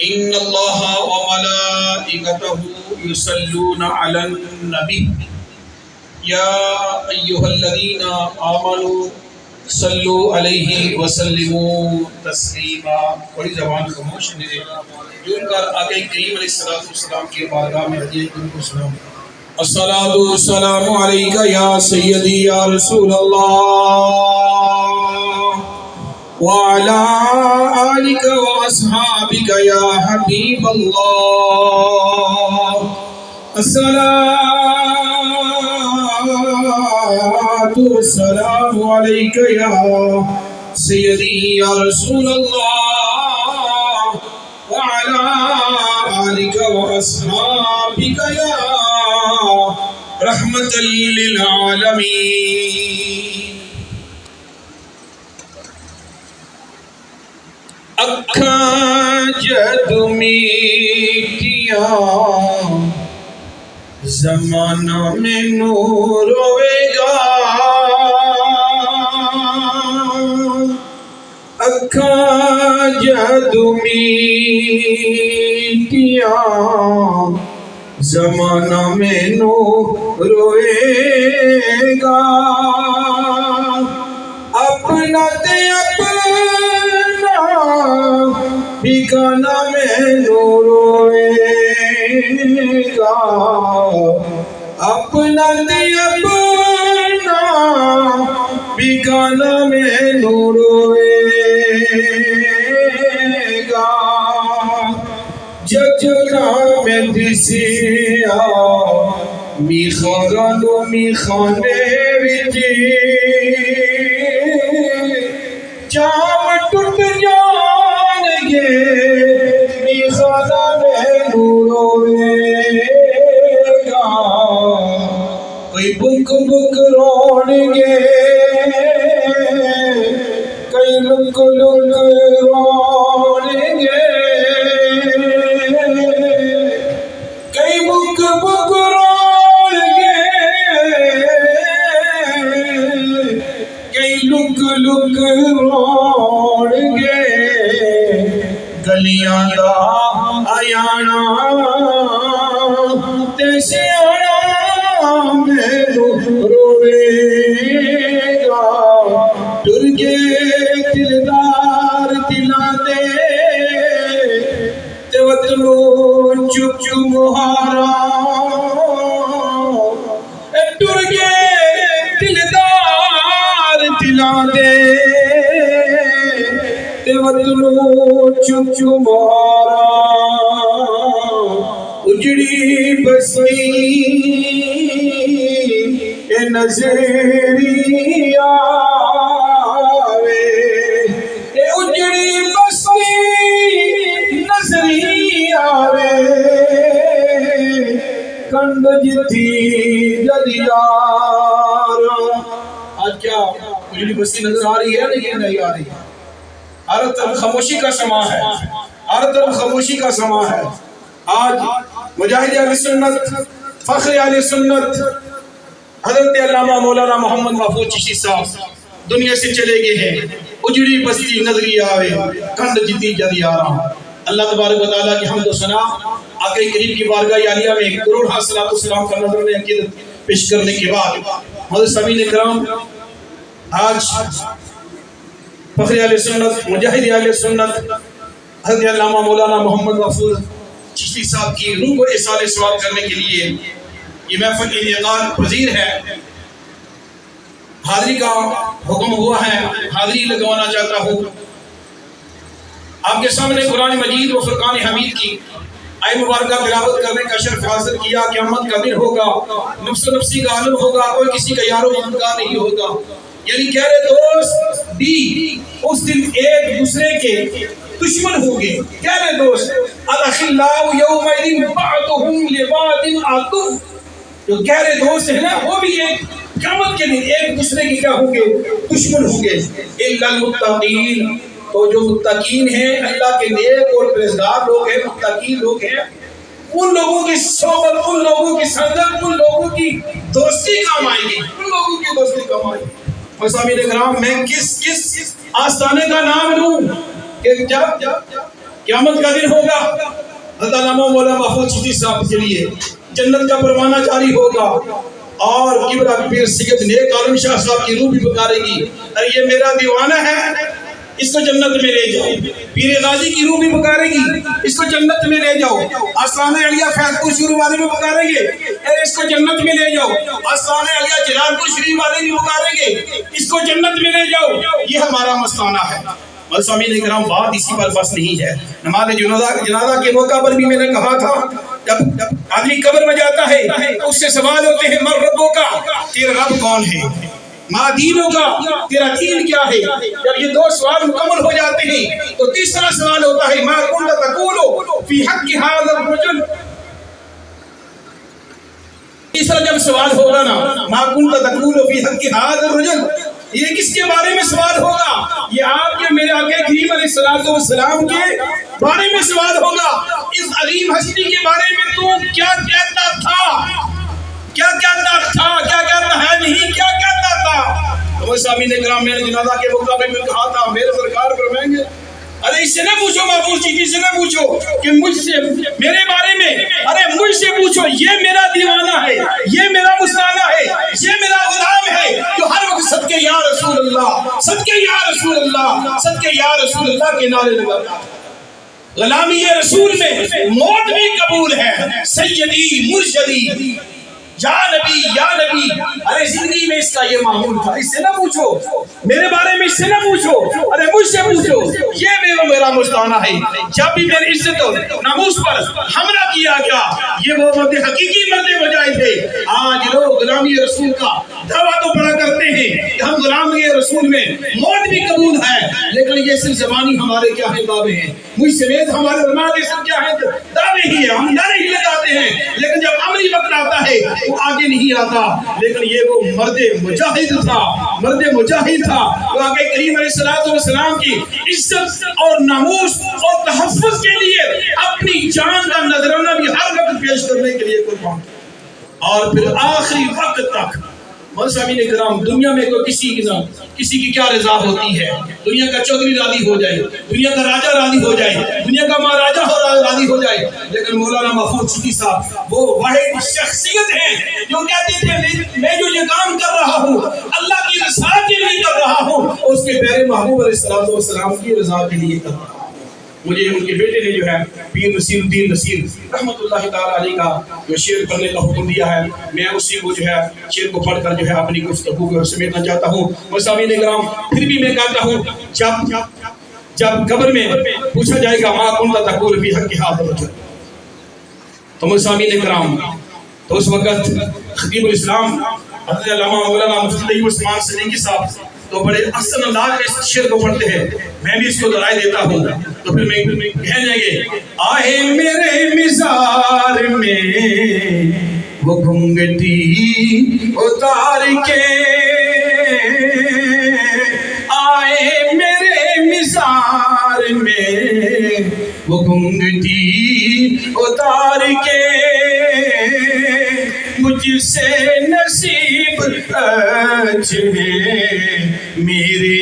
ان اللہ وملائکته یصلون علی النبی یا ایھا الذین آمنوا صلوا علیہ وسلموا تسلیما۔ بڑی زبان خاموش ہے، جن کا آقا کریم علیہ السلام کی بارگاہ میں حضور ان کو سلام۔ الصلاۃ والسلام علیک یا سیدی یا رسول اللہ وعلى آلك وأصحابك يا حبيب الله، الصلاة والسلام عليك يا سيدي يا رسول الله وعلى آلک و اصحابک یا رحمت للعالمین۔ اکھاں جد میٹیاں زمانہ میں نور ہوئے گا، اکھاں جد میٹیاں زمانہ میں نور ہوئے گا، اپنا تے اپنا بیگانہ میں نور ہوئے گا، اپنا تے اپنا بیگانہ میں نور ہوئے گا، ججنا میں دسیا میخانو میخانے وچ جام ٹوٹ جان گے، میخانہ میں نور ہوئے گا، کوئی بک بک رون گے، کئی لک لک رون گے، کئی بک بک رون گے، کئی لک لک رون گے، گلیاں دا آیانا تے سیانا میرو روے گا، ٹر گے دلدار دلاں دے تے وطنو چپ چپ مہارا، ٹر گے دلدار دلاں دے تے وطنو چپ چپ مہارا، اجڑی بستی اے نظری آوے، اے اجڑی بستی نظری آوے، کنڈ جتھی جدیار۔ آج کیا اجڑی بستی نظر آ رہی ہے نہیں آ رہی؟ ہر طرف خاموشی کا سما ہے، ہر طرف خاموشی کا سما ہے۔ آج مجاہد اہل سنت، فخر اہل سنت حضرت علامہ مولانا محمد محفوظ چشتی صاحب دنیا سے چلے گئے ہیں، اجڑی بستی نظری آوے کھنڈ جتی جدی آرام۔ اللہ تبارک و تعالیٰ کی حمد و ثنا آقا کریم کی بارگاہ عالیہ میں کروڑ صلاۃ و سلام کا نظر میں عقیدت پیش کرنے کے بعد حضرت سامعین کرام، آج فخر اہل سنت، مجاہد اہل سنت حضرت علامہ مولانا محمد محفوظ چشتی صاحب کی روح کو احسان ثواب کرنے کے لیے یہ محفل انعقاد پذیر ہے۔ حاضری کا حکم ہوا ہے، حاضری لگوانا چاہتا ہوں۔ آپ کے سامنے قرآن مجید و فرقان حمید کی آیت مبارکہ تلاوت کرنے کا شرف حاصل کیا۔ قیامت کا دن ہوگا، نفس و نفسی کا عالم ہوگا، کوئی کسی کا یار و مددگار نہیں ہوگا، یعنی گہرے دوست بھی اس دن ایک دوسرے کے دشمن ہوں گے۔ گہرے دوست الاخلاء یومئذ بعضهم لبعض عدو، جو گہرے دوست ہیں نا وہ بھی ایک قیامت کے دن ایک دوسرے کے کیا ہوں گے؟ دشمن ہوں گے۔ الا المتقین، تو جو متقین ہیں، اللہ کے نیک اور پرہیزگار لوگ ہیں، متقین لوگ ہیں، ان لوگوں کی صحبت، ان لوگوں کی سنگت، ان لوگوں کی دوستی کام آئے گی، ان لوگوں کی دوستی کام آئے گی۔ مسامعین کرام، میں کس آستانے کا نام لوں کہ جب قیامت کا دن ہوگا حضرت علامہ مولانا محفوظ چشتی صاحب کے لیے جنت کا پروانہ جاری ہوگا، اور کبرا پیر سید نیک عالم شاہ صاحب کی روح بھی پکارے گی، ارے یہ میرا دیوانہ ہے، اس کو جنت میں لے جاؤ۔ پیر غازی کی روح بھی پکارے گی، اس کو جنت میں لے جاؤ۔ آستانہ علیہ فیض پور شریف والے بھی پکاریں گے، ارے اس کو جنت میں لے جاؤ۔ آستانہ علیہ جلال پور شریف والے بھی پکاریں گے، اس کو جنت میں لے جاؤ۔ یہ ہمارا مستانہ ہے۔ سامعین کرام، بات اسی پر بس نہیں ہے۔ نماز جنازہ کے موقع پر بھی میں نے کہا تھا، جب آدمی قبر میں جاتا ہے تو اس سے سوال ہوتے ہیں مر ربوں کا، تیرا رب کون ہے؟ ما دینوں کا، تیرا دین کیا ہے؟ جب یہ دو سوال مکمل ہو جاتے ہیں تو تیسرا سوال ہوتا ہے ما کنت تقول فی حق ھذا الرجل. تیسرا جب سوال ہوگا نا ما کنت تقول فی حق ھذا الرجل، یہ کس کے بارے میں سوال ہوگا؟ یہ آپ کے میرے آقا کریم علیہ الصلوۃ والسلام کے بارے میں سوال ہوگا. اس عظیم ہستی کے بارے میں تو کیا کہتا تھا، کیا کہتا تھا، کیا کہتا ہے نہیں، کیا کہتا تھا؟ تو سامعین کرام، میں نے جنازہ کے مقابلے میں کہا تھا میرے سرکار فرمائیں گے ارے اس سے نہ پوچھو محفوظ چیز سے نہ پوچھو کہ مجھ سے میرے بارے میں، ارے مجھ سے پوچھو یہ میرا دیوانہ ہے، یہ میرا مستانہ ہے، یہ میرا غلام ہے جو ہر وقت صدقے یا رسول اللہ، صدقے یا رسول اللہ، صدقے یا رسول اللہ کے نعرے لگاتا. غلامی رسول میں موت بھی قبول ہے. سیدی مرشدی یا نبی یا نبی، ارے زندگی میں اس کا یہ معمول تھا. اس سے نہ پوچھو میرے بارے میں، اس سے نہ پوچھو، ارے مجھ سے پوچھو یہ میرا مستانہ ہے. جب بھی میری عزت و ناموس پر حملہ کیا گیا، یہ وہ مرد حقیقی مرد مجاہد تھے. آج لوگ غلامی رسول کا دعویٰ تو بڑا کرتے ہیں کہ ہم غلامی رسول میں موت بھی قبول ہے، لیکن یہ صرف زبانی ہمارے کیا ہے دعوے ہیں. مجھ سمیت ہمارے علماء کے سب کیا ہے دعوے ہی ہیں، ہم نعرے ہی لگاتے ہیں، لیکن جب عملی وقت آتا ہے وہ آگے نہیں آتا. لیکن یہ وہ مرد مجاہد تھا، مرد مجاہد تھا جو آقا کریم علیہ الصلوۃ والسلام کی عزت اور ناموس اور تحفظ کے لیے اپنی جان کا نذرانہ بھی ہر وقت پیش کرنے کے لیے قربان، اور پھر آخری وقت تک. سامعین کرام، دنیا میں کوئی کسی کی کیا رضا ہوتی ہے؟ دنیا کا چودھری راضی ہو جائے، دنیا کا راجہ راضی ہو جائے، دنیا کا مہاراجہ راضی ہو جائے، لیکن مولانا محفوظ چشتی صاحب وہ واحد شخصیت ہیں جو کہتے تھے میں جو یہ کام کر رہا ہوں اللہ کی رضا کے لیے کر رہا ہوں، اس کے پیارے محبوب علیہ الصلوۃ والسلام کی رضا کے لیے کر رہا ہوں. مجھے ان کے بیٹے نے جو ہے پیر نصیر الدین نصیر رحمۃ اللہ تعالیٰ علیہ کا جو شعر پڑھنے کا حکم دیا ہے، میں اسی کو جو ہے شعر کو پڑھ کر جو ہے اپنی گفتگو کو سمیٹنا چاہتا ہوں. سامعین کرام، پھر بھی میں کہتا ہوں جب قبر میں پوچھا جائے گا ما کنت تقول فی حق ھذا الرجل، تو سامعین کرام تو اس وقت خطیب الاسلام حضرت علامہ مولانا مفتی طیب عثمان سنگی صاحب تو بڑے احسن انداز میں اس شعر کو پڑھتے ہیں، میں بھی اس کو دہرائی دیتا ہوں. تو پھر میں کہہ جائیں گے آئے میرے مزار میں وہ گھنگٹی اتار کے، آئے میرے مزار میں وہ گھنگٹی اتار کے، مجھ سے نصیب اچ ہے میرے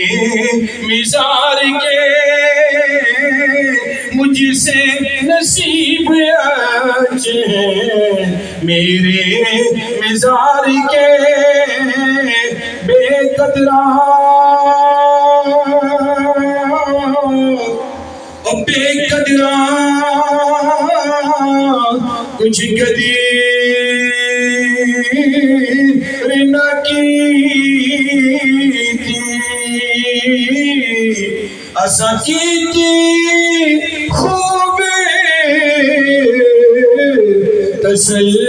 مزار کے، مجھ سے نصیب اچ ہے میرے مزار کے. بے قدراں بے قدراں کچھ قدیر نہ کی تھی، اساں کی تھی خوب تسلی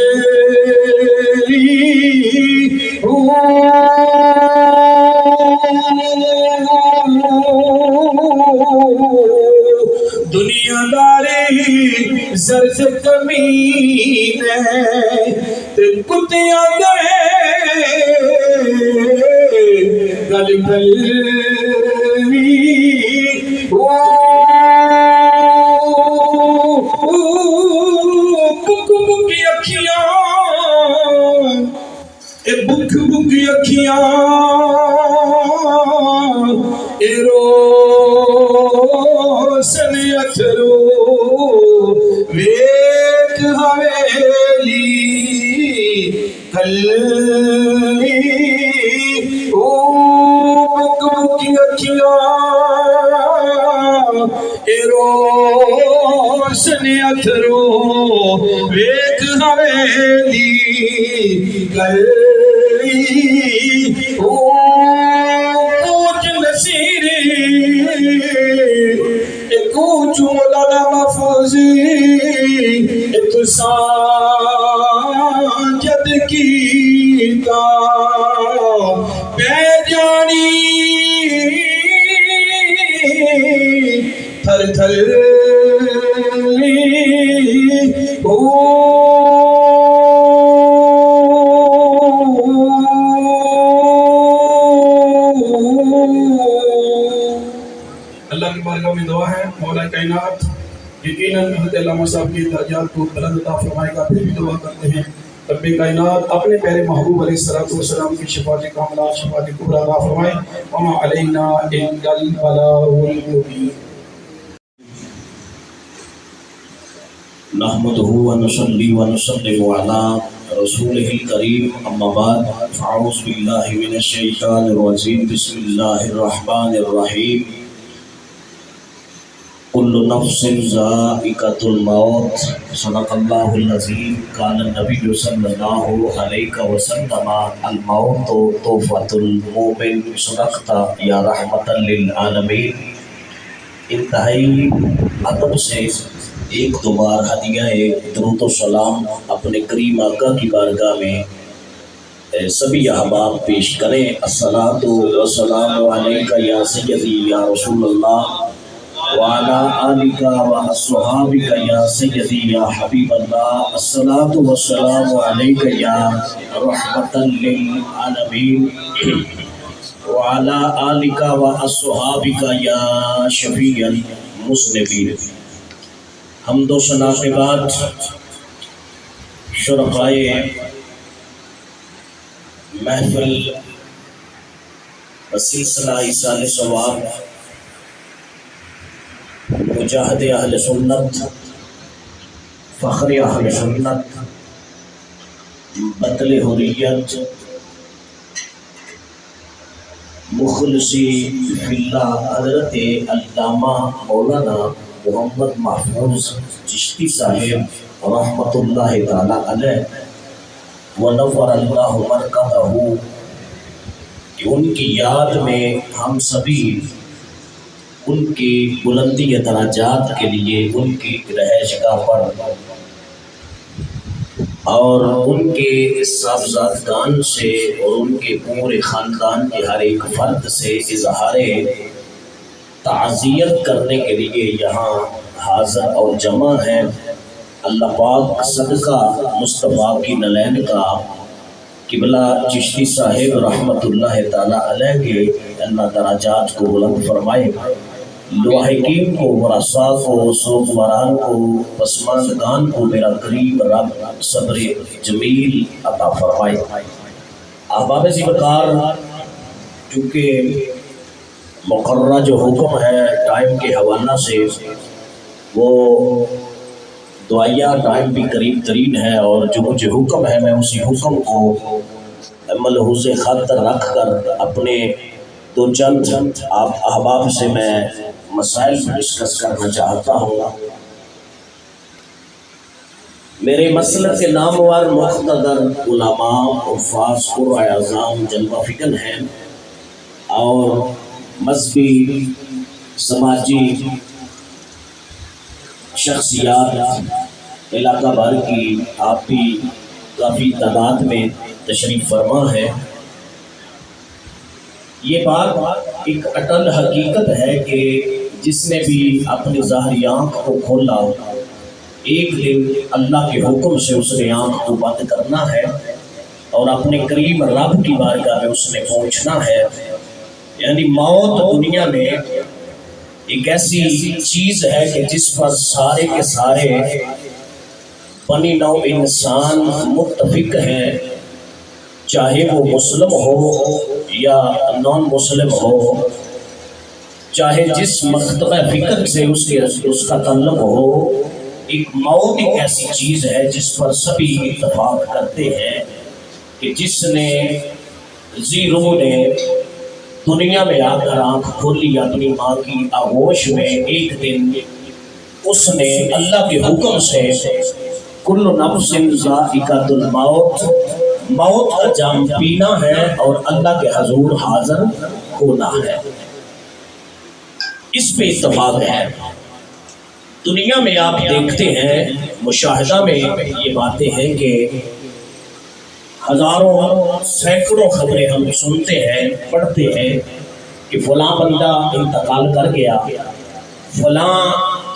دنیا داری زرد کمین ہے تے کتیاں گئے گل گلی بک بک اکھیاں اے بک بک اکھیاں اے روشن اتھرو ویکھ حویلی کلی بک بک اکھیاں اے روشن اتھرو ویکھ حویلی کلی کوچ نصیری کوچ مولانا محفوظی تساں جد کیتا اللہ کی بارگاہ میں دعا ہے مولا کائنات یقیناً حضرت علامہ صاحب کی درجات کو بلند عطا فرمائے گا. پھر بھی دعا کرتے ہیں رب کائنات اپنے پیارے محبوب علیہ الصلوۃ والسلام کی شفاعت کاملہ شفاعت کبریٰ عطا فرمائے. وما علینا الا البلاغ المبین. نحمده ونصلي ونسلم على رسوله الكريم اما بعد فاعوذ بالله من الشيطان الرجيم بسم الله الرحمن الرحيم. كل نفس ذائقة الموت صدق الله العظيم. قال النبي صلى الله عليه وسلم الموت طوفة المؤمن صدقت يا رحمة للعالمين. انتہائی ادب سے ایک دو بار ہدیہ درود و سلام اپنے کریم آقا کی بارگاہ میں سبھی احباب پیش کریں. الصلاۃ والسلام علیک یا سیدی یا رسول اللہ وعلی آلک واصحابک یا سیدی یا حبیب اللہ. الصلاۃ والسلام علیک یا رحمۃ للعالمین وعلی آلک واصحابک یا شفیع المذنبین. حمد و ثنا کے بعد شرفائے محفل سلسلہ ایصال ثواب مجاہد اہل سنت فخر اہل سنت بطل حریت مخلصی فی اللہ حضرت علامہ مولانا محمد محفوظ چشتی صاحب رحمۃ اللہ تعالی علیہ ونور اللہ مرکزہ کہ ان کی یاد میں ہم سبھی ان کی بلندی درجات کے لیے ان کی رہائش گاہ پر اور ان کے صاحبزادگان سے اور ان کے پورے خاندان کے ہر ایک فرد سے اظہار تعزیت کرنے کے لیے یہاں حاضر اور جمع ہیں. اللہ پاک صدقہ مصطفیٰ کی نلین کا قبلہ چشتی صاحب رحمۃ اللہ تعالی علیہ کے اللہ درجات کو بلند فرمائے. لواحقین کو ورثاء کو سوگواران کو پسماندگان کو میرا کریم رب صبر جمیل عطا فرمائے. احباب ذوالفقار چونکہ مقررہ جو حکم ہے ٹائم کے حوالہ سے وہ دعائیہ ٹائم بھی قریب ترین ہے اور جو مجھے حکم ہے میں اسی حکم کو ملحوظ خط رکھ کر اپنے دو چند احباب سے میں مسائل ڈسکس کرنا چاہتا ہوں. میرے مسلک کے نامور مقتدر علماء حفاظ قرآن اعظام جلوہ فکن ہیں اور مذہبی سماجی شخصیات علاقہ بھر کی آپ بھی کافی تعداد میں تشریف فرما ہے. یہ بات ایک اٹل حقیقت ہے کہ جس نے بھی اپنی ظاہری آنکھ کو کھولا ایک دن اللہ کے حکم سے اس نے آنکھ کو بند کرنا ہے اور اپنے قریب رب کی بارگاہ میں اس نے پہنچنا ہے. یعنی موت دنیا میں ایک ایسی چیز ہے کہ جس پر سارے کے سارے بنی نوع انسان متفق ہیں، چاہے وہ مسلم ہو یا نان مسلم ہو، چاہے جس مکتبہ فکر سے اس کا تعلق ہو. ایک موت ایک ایسی چیز ہے جس پر سبھی اتفاق کرتے ہیں کہ جس نے زیرو نے دنیا میں آ کر آنکھ کھولی اپنی ماں کی آغوش میں، ایک دن اس نے اللہ کے حکم سے کل نفس ذائقۃ الموت، موت کا جام پینا ہے اور اللہ کے حضور حاضر ہونا ہے. اس پہ اتفاق ہے. دنیا میں آپ دیکھتے ہیں، مشاہدہ میں یہ باتیں ہیں کہ ہزاروں سینکڑوں خبریں ہم سنتے ہیں، پڑھتے ہیں کہ فلاں بندہ انتقال کر گیا، فلاں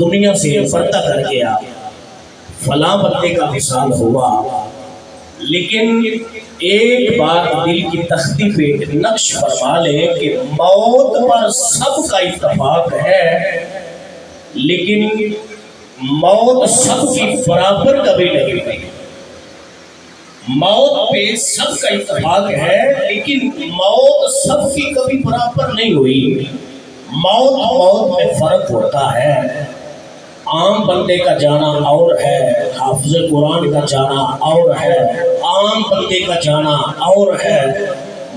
دنیا سے پردہ کر گیا، فلاں بندے کا وصال ہوا، لیکن ایک بات دل کی تختی پہ نقش فرما لے کہ موت پر سب کا اتفاق ہے، لیکن موت سب کی برابر کبھی نہیں ہوئی۔ موت پہ سب کا اتفاق ہے لیکن موت سب کی کبھی برابر نہیں ہوئی۔ موت میں فرق ہوتا ہے۔ عام بندے کا جانا اور ہے، حافظ قرآن کا جانا اور ہے، عام بندے کا جانا اور ہے،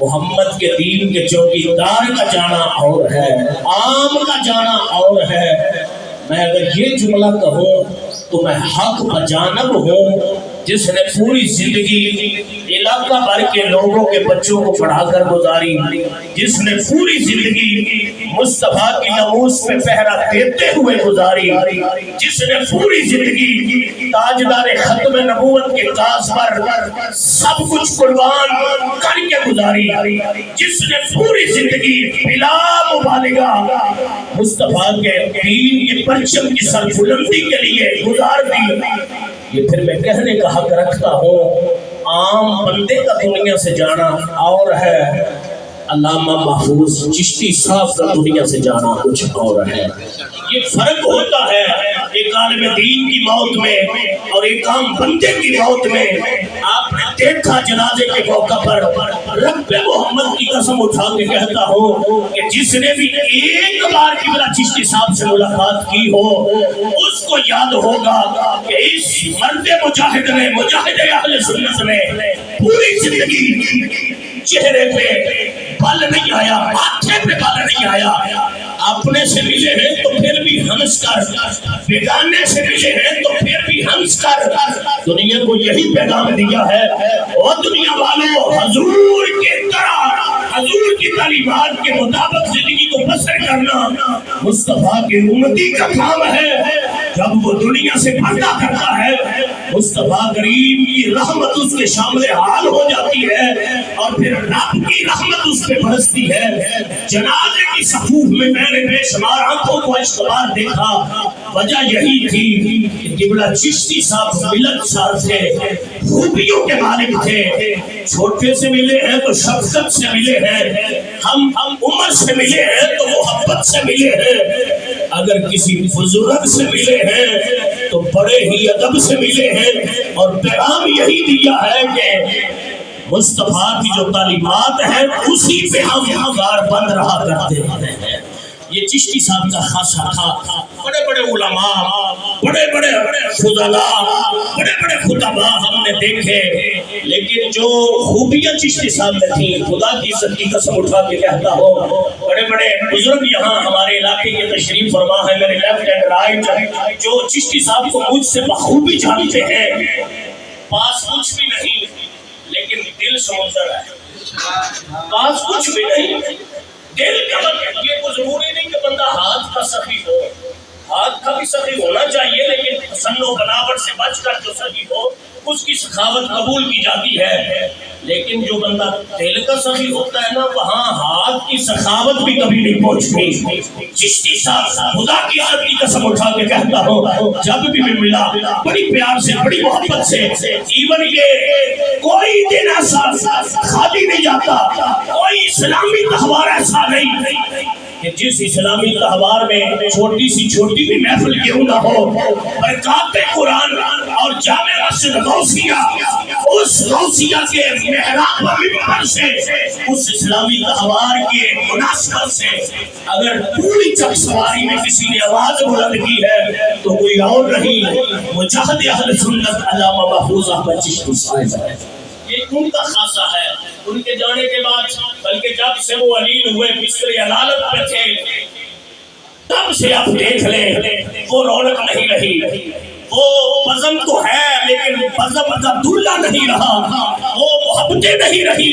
محمد کے دین کے چوکیدار کا جانا اور ہے، عام کا جانا اور ہے۔ میں اگر یہ جملہ کہوں تو میں حق بجانب ہوں جس نے پوری زندگی علاقہ بھر کے لوگوں کے بچوں کو پڑھا کر گزاری، جس نے پوری زندگی مصطفیٰ کی ناموس پہ پہرا دیتے ہوئے گزاری، جس نے پوری زندگی تاجدار ختم نبوت کے کاز پر سب کچھ قربان کر کے گزاری، جس نے پوری زندگی بلا مبالغہ مصطفیٰ کے دین کے پرچم کی سربلندی کے لیے گزار دی۔ یہ پھر میں کہنے کا حق رکھتا ہوں، عام بندے کا دنیا سے جانا اور ہے، علامہ محفوظ چشتی صاحب کا دنیا سے جانا کچھ اور ہے۔ یہ فرق ہوتا ہے ایک عالم دین کی موت میں اور ایک عام بندے کی موت میں۔ آپ نے دیکھا جنازے کے موقع پر رب محمد کی قسم اٹھا کے کہتا ہوں کہ جس نے بھی ایک بار قبلہ چشتی صاحب سے ملاقات کی ہو اس کو یاد ہوگا کہ اس مرد مجاہد نے، مجاہد اہل سنت نے پوری زندگی چہرے پہ بل نہیں آیا، ماتھے پہ بل نہیں آیا۔ اپنے سے ملے ہیں تو پھر بھی ہنس کر، بیگانے سے ملے ہیں تو پھر بھی ہنس کر دنیا کو یہی پیغام دیا ہے، اور دنیا والوں حضور کے طرح، حضور کی تعلیمات کے مطابق زندگی کو بسر کرنا مصطفیٰ کی امتی کا کام ہے۔ جب وہ دنیا سے پردہ کرتا ہے مصطفیٰ کریم کی رحمت اس کے شامل حال ہو جاتی ہے اور پھر رب کی رحمت اس پہ برستی ہے۔ جنازے کی صفوف میں میں نے بے شمار آنکھوں کو اشتبار دیکھا، وجہ یہی تھی کہ قبلہ چشتی صاحب ملت سال تھے، خوبیوں کے مالک تھے، چھوٹے سے ملے ہیں تو شفقت سے ملے ہیں، ہم عمر سے ملے ہیں تو محبت سے ملے ہیں، اگر کسی بزرگ سے ملے ہیں تو بڑے ہی ادب سے ملے ہیں، اور پیغام یہی دیا ہے کہ مصطفیٰ کی جو تعلیمات ہیں اسی پہ ہم کار بند رہا کرتے ہیں۔ یہ چشتی صاحب کا خاصہ تھا۔ بڑے بڑے علماء، بڑے بڑے فضلاء، بڑے بڑے خطباء ہم نے دیکھے، لیکن جو خوبیاں چشتی صاحب میں تھیں، خدا کی عزت کی قسم اٹھا کے کہتا ہوں، بڑے بڑے بزرگ یہاں ہمارے علاقے کے تشریف فرما ہے، میرے لیفٹ اینڈ رائٹ، جو چشتی صاحب کو مجھ سے بخوبی جانتے ہیں۔ پاس کچھ بھی نہیں لیکن دل سمندر ہے، پاس کچھ بھی نہیں دل کا بندہ۔ یہ کوئی ضروری نہیں کہ بندہ ہاتھ کا سخی ہو، ہاتھ کا بھی سخی ہونا چاہیے، لیکن سن و بناوٹ سے بچ کر جو سخی ہو اس کی سخاوت قبول کی جاتی ہے، لیکن جو بندہ دل کا سخی ہوتا ہے نا وہاں ہاتھ کی سخاوت بھی کبھی نہیں پہنچتی۔ چشتی صاحب خدا کی عزت کی قسم اٹھا کے کہتا ہوں، جب بھی میں ملا بڑی پیار سے، بڑی محبت سے، ایون یہ کوئی دن ایسا خالی نہیں جاتا، کوئی اسلامی تہوار ایسا نہیں کہ جس اسلامی تہوار میں چھوٹی بھی محفل کیوں نہ ہو، برکات قرآن اور جامع مسجد غوثیہ، اس غوثیہ کے محراب منبر سے، اس اسلامی تہوار کے مناسبت سے اگر پوری چک سواری میں کسی نے آواز بلند کی ہے تو کوئی اور نہیں، مجاہد اہل سنت علامہ محفوظ احمد چشتی صاحب ہے۔ یہ ان کا خاصہ ہے۔ ان کے جانے کے بعد بلکہ جب سے وہ علیم ہوئے بستر علالت پہ تھے تب سے آپ دیکھ لیں وہ رونق نہیں رہی، وہ بزم تو ہے لیکن بزم کا دلہا نہیں رہا، وہ محبتیں نہیں رہی۔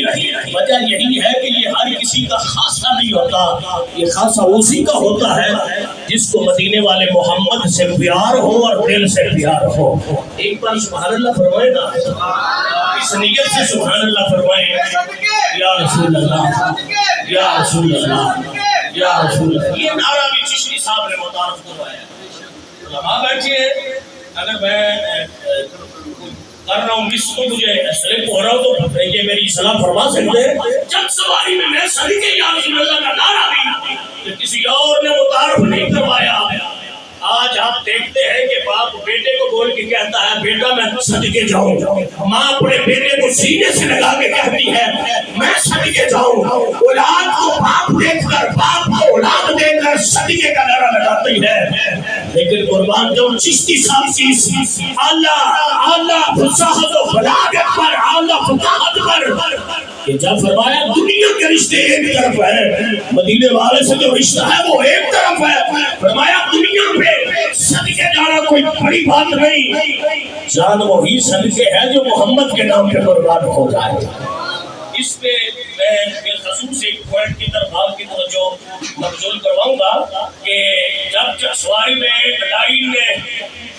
وجہ یہی ہے کہ یہ ہر کسی کا خاصہ نہیں ہوتا، یہ خاصہ اسی کا ہوتا ہے جس کو مدینے والے محمد سے پیار ہو اور دل سے پیار ہو۔ ایک بار سبحان اللہ فرمائے نا، اس نیت سے سبحان اللہ فرمائے، یا رسول اللہ، یا رسول اللہ، یا رسول اللہ۔ یہ نعرہ بھی چشتی صاحب نے متعارف کروایا. علماء بیٹھے ہیں, اگر میں کر رہا ہوں مس کو مجھے سلپ ہو رہا ہوں تو یہ میری اصلاح فرما سکتے ہیں. جب سواری میں صدقے یا رسول اللہ کا نعرہ بھی کہ کسی اور نے متعارف نہیں کروایا. آج آپ دیکھتے ہیں کہ باپ بیٹے کو بول کے کہتا ہے بیٹا میں صدقے جاؤں, ماں اپنے بیٹے کو سینے سے لگا کے کہتی ہے میں صدقے جاؤں. اولاد کو باپ دیکھ کر, باپ کو اولاد دیکھ کر صدقے کا نعرہ لگاتی ہے. لیکن قربان جو چشتی صاحب کی اعلیٰ فصاحت و بلاغت پر, اعلیٰ فصاحت پر کہ جب فرمایا دنیا کے رشتے ایک طرف ہے, مدینے والے سے جو رشتہ ہے وہ ایک طرف ہے. فرمایا دنیا پہ صدقے جانا کوئی بڑی بات نہیں, جان وہی صدقے ہے جو محمد کے نام پہ قربان ہو جائے. اس پہ میں بالخصوص ایک پوائنٹ کی طرف آپ کی توجہ مبذول کرواؤں گا کہ جب سواری میں لائن نے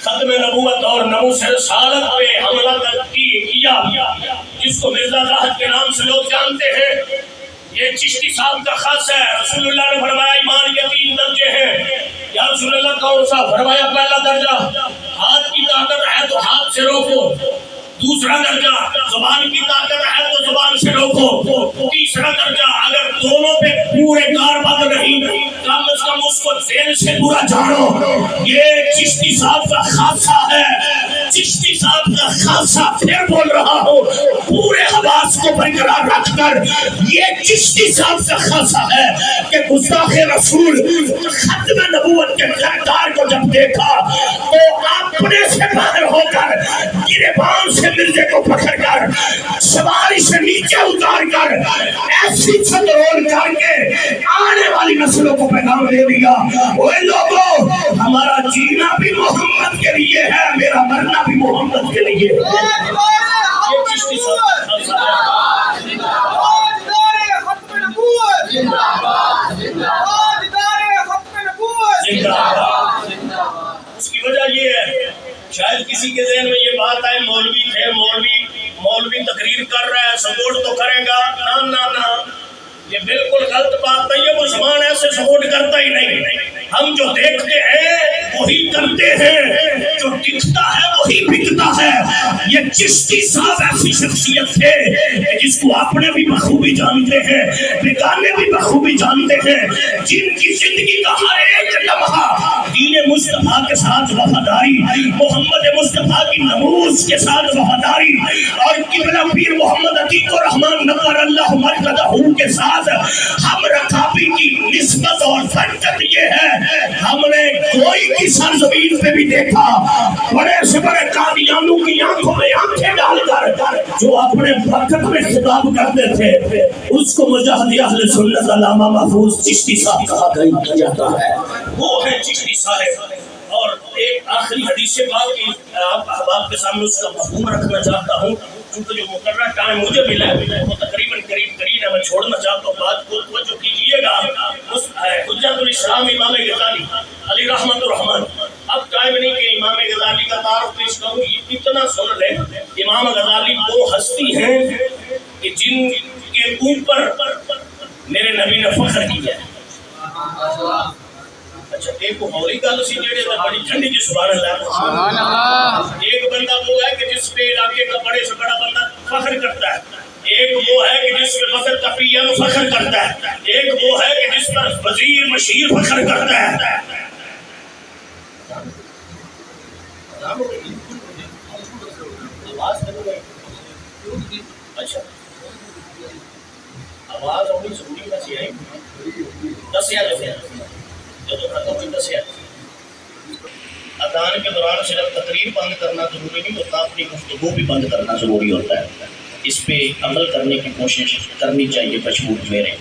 ختم نبوت اور ناموس رسالت پہ حملہ کیا جس کو مرزا زاہد کے نام سے لوگ جانتے ہیں, یہ چشتی صاحب کا خاص ہے. رسول اللہ نے فرمایا ایمان کے 3 درجے ہیں. یا رسول اللہ کون سا؟ فرمایا پہلا درجہ ہاتھ کی طاقت ہے تو ہاتھ سے روکو, دوسرا درجہ زبان کی طاقت ہے تو زبان سے روکو, تیسرا درجہ اگر دونوں پہ پورے کاربند نہیں کم از کم اس کو ذہن سے پورا جانو. یہ چشتی صاحب کا خاصہ ہے, چشتی صاحب کا خاصہ. پھر بول رہا ہوں پورے حواس کو برقرار رکھ کر, یہ چشتی صاحب کا خاصہ ہے کہ گستاخ رسول ختم نبوت کے کردار کو جب دیکھا تو اپنے سے باہر ہو کر گریبان سے مرزے کو پکڑ کر سواری سے نیچے اتار کر ایسی چھت رول کر کے آنے والی نسلوں کو پیغام دے دیا, وہ لوگوں ہمارا جینا بھی محمد کے لیے ہے, میرا مرنا بھی محمد کے لیے ہے. اس کی وجہ یہ ہے, شاید کسی کے ذہن میں یہ بات آئے مولوی تھے, مولوی تقریر کر رہا ہے سپورٹ تو کرے گا. نہ یہ بالکل غلط بات ہے. یہ وہ زمان ایسے سپورٹ کرتا ہی نہیں. ہم جو دیکھتے ہیں وہی کرتے ہیں, جو دکھتا ہے وہی بکتا ہے. یہ چشتی صاحب ایسی شخصیت تھے جس کو اپنے بھی بخوبی جانتے ہیں, بکانے بھی بخوبی جانتے ہیں, جن کی زندگی کا ہر ایک لمحہ دین مصطفیٰ کے ساتھ وفاداری, محمد مصطفیٰ کی ناموس کے ساتھ وفاداری اور قبلہ پیر محمد عتیق الرحمن نقر اللہ مرکزہ کے ساتھ ہم رکابی کی نسبت اور برکت یہ ہے. ہم نے کوئی کی سرزمین پہ بھی دیکھا بڑے سے بڑے قادیانوں کی آنکھوں میں آنکھیں ڈال کر جو اپنے برکت میں خطاب کرتے تھے, اس کو مجاہد اہل سنت علامہ محفوظ چشتی صاحب کہا جاتا ہے. وہ ہے چشتی صاحب. اور ایک آخری حدیث پاک کی آپ احباب کے سامنے اس کا مفہوم رکھنا چاہتا ہوں, چونکہ جو مقررہ ٹائم مجھے ملا ہے وہ تقریباً قریب ہے. میں چھوڑنا چاہتا ہوں بات کو توجہ کیجیے گا. حجت الاسلام امام غزالی علی رحمت الرحمن. اب ٹائم نہیں کہ امام غزالی کا تعارف پیش کروں, اتنا سن لیں. امام غزالی وہ ہستی ہیں کہ جن کے اوپر میرے نبی نے فخر کیا ہے. اچھا ایک وہ مولی گل سی جڑے بڑی ٹھنڈی جی سبحان اللہ. ایک بندہ وہ ہے کہ جس پہ علاقے کا بڑے سے بڑا بندہ فخر کرتا ہے, ایک وہ ہے کہ جس پہ فخر کا پی ایم فخر کرتا ہے, ایک وہ ہے کہ جس پر وزیر مشیر فخر کرتا ہے. اچھا آواز اپنی ضروری میں سے آئی 10,000 اذان کے دوران صرف تقریر بند کرنا ضروری نہیں ہوتا, اپنی گفتگو بھی بند کرنا ضروری ہوتا ہے. اس پہ عمل کرنے کی کوشش کرنی چاہیے بشمول میرے.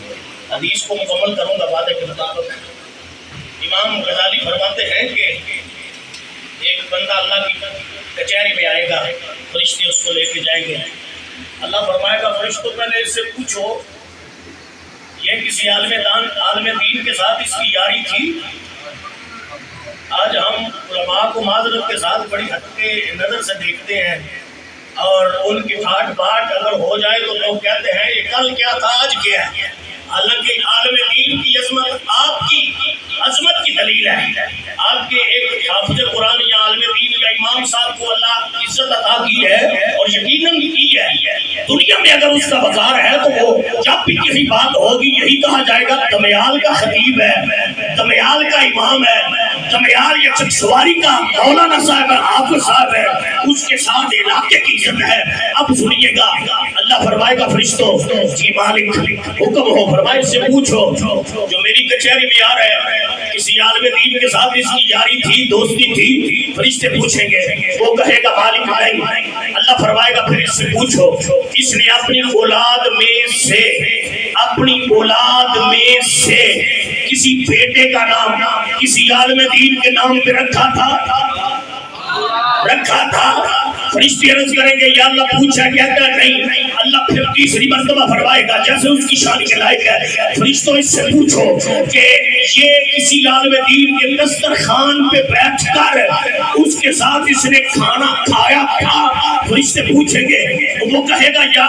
حدیث کو مکمل کروں گا وعدے کے مطابق. امام غزالی فرماتے ہیں کہ ایک بندہ اللہ کی کچہری میں آئے گا, فرشتے اس کو لے کے جائیں گے. اللہ فرمائے گا فرشتوں پہلے اس سے پوچھو یہ کسی عالم دین کے ساتھ اس کی یاری تھی. آج ہم علماء کو معذرت کے ساتھ بڑی حد کے نظر سے دیکھتے ہیں اور ان کی پھاٹ بات اگر ہو جائے تو لوگ کہتے ہیں یہ کل کیا تھا آج کیا ہے. حالانکہ عالم دین کی عظمت آپ کی عظمت کی دلیل دلیل ہے. آپ کے ایک حافظ قرآن یا عالم دین یا امام صاحب کو اللہ عزت عطا کی ہے اور یقیناً کی ہے. دنیا میں اگر اس کا وقار ہے تو وہ جب بھی کسی بات ہوگی یہی کہا جائے گا دمیال کا خطیب ہے, دمیال کا امام ہے, دمیال یا چکسواری کا مولانا صاحب ہے, حافظ صاحب ہے, اس کے ساتھ علاقے کی عزت ہے. اب سنیے گا اللہ فرمائے گا فرشتوں جی مالک حکم ہو, فرمائے سے پوچھو جو میری کچہری میں آ رہے ہیں کسی عالم دین کے ساتھ اس کی یاری تھی, دوستی تھی. فرشتے پوچھیں گے, وہ کہے گا مالک نہیں. اللہ فرمائے گا پھر اس سے پوچھو اس نے اپنی اولاد میں سے کسی بیٹے کا نام کسی عالم دین کے نام پہ رکھا تھا. فرشتے عرض کریں گے یا اللہ پوچھا, کہتا ہے نہیں. اللہ پھر تیسری مرتبہ فرمائے گا جیسے اس کی شان کے لائق ہے, فرشتوں اس سے پوچھو کہ یہ کسی عالم دین کے دسترخوان پہ بیٹھ کر اس کے ساتھ اس نے کھانا کھایا تھا. فرشتے پوچھیں گے, وہ کہے گا یا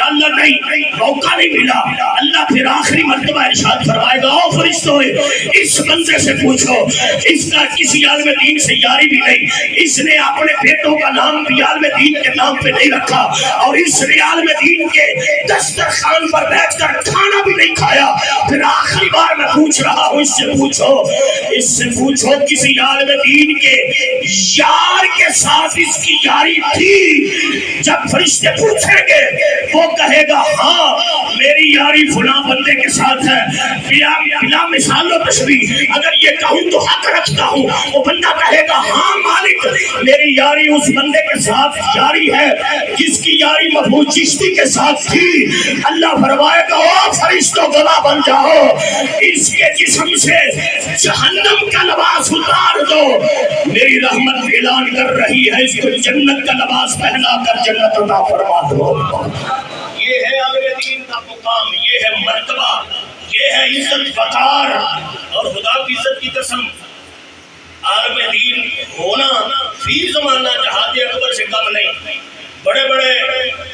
اللہ نہیں, موقع نہیں ملا. اللہ پھر آخری مرتبہ ارشاد فرمائے گا او فرشتوں اس بندے سے پوچھو اس کا کسی عالم دین سے یاری بھی نہیں, اس نے اپنے بیٹوں کا نام بھی عالم دین کے نام پہ نہیں رکھا اور اس نے عالم دین کے دسترخوان پر بیٹھ کر کھانا بھی نہیں کھایا. پھر آخری بار میں پوچھ رہا ہوں اس سے پوچھو کسی عالم دین کے یار کے ساتھ اس کی یاری تھی. جب فرشتے پوچھیں گے وہ کہے گا ہاں میری یاری فلاں بندے کے ساتھ ہے. بلا مثال و تشبیہ اگر یہ کہوں تو حق رکھتا ہوں, وہ بندہ کہے گا ہاں مالک میری یاری اس بندے کے ساتھ جاری ہے جس کی یاری محمود چشتی کے ساتھ تھی. اللہ فرمائے گا او فرشتوں گواہ بن جاؤ, اس کے جسم سے جہنم کا لباس اتار دو, میری رحمت اعلان کر رہی ہے اس کو جنت کا لباس پہنا کر جنت عطا فرما دو. یہ ہے عالم دین کا مقام, یہ ہے مرتبہ, یہ ہے عزت وقار. اور خدا کی عزت کی قسم عالم دین ہونا فی زمانہ جہاد اکبر سے کم نہیں. بڑے بڑے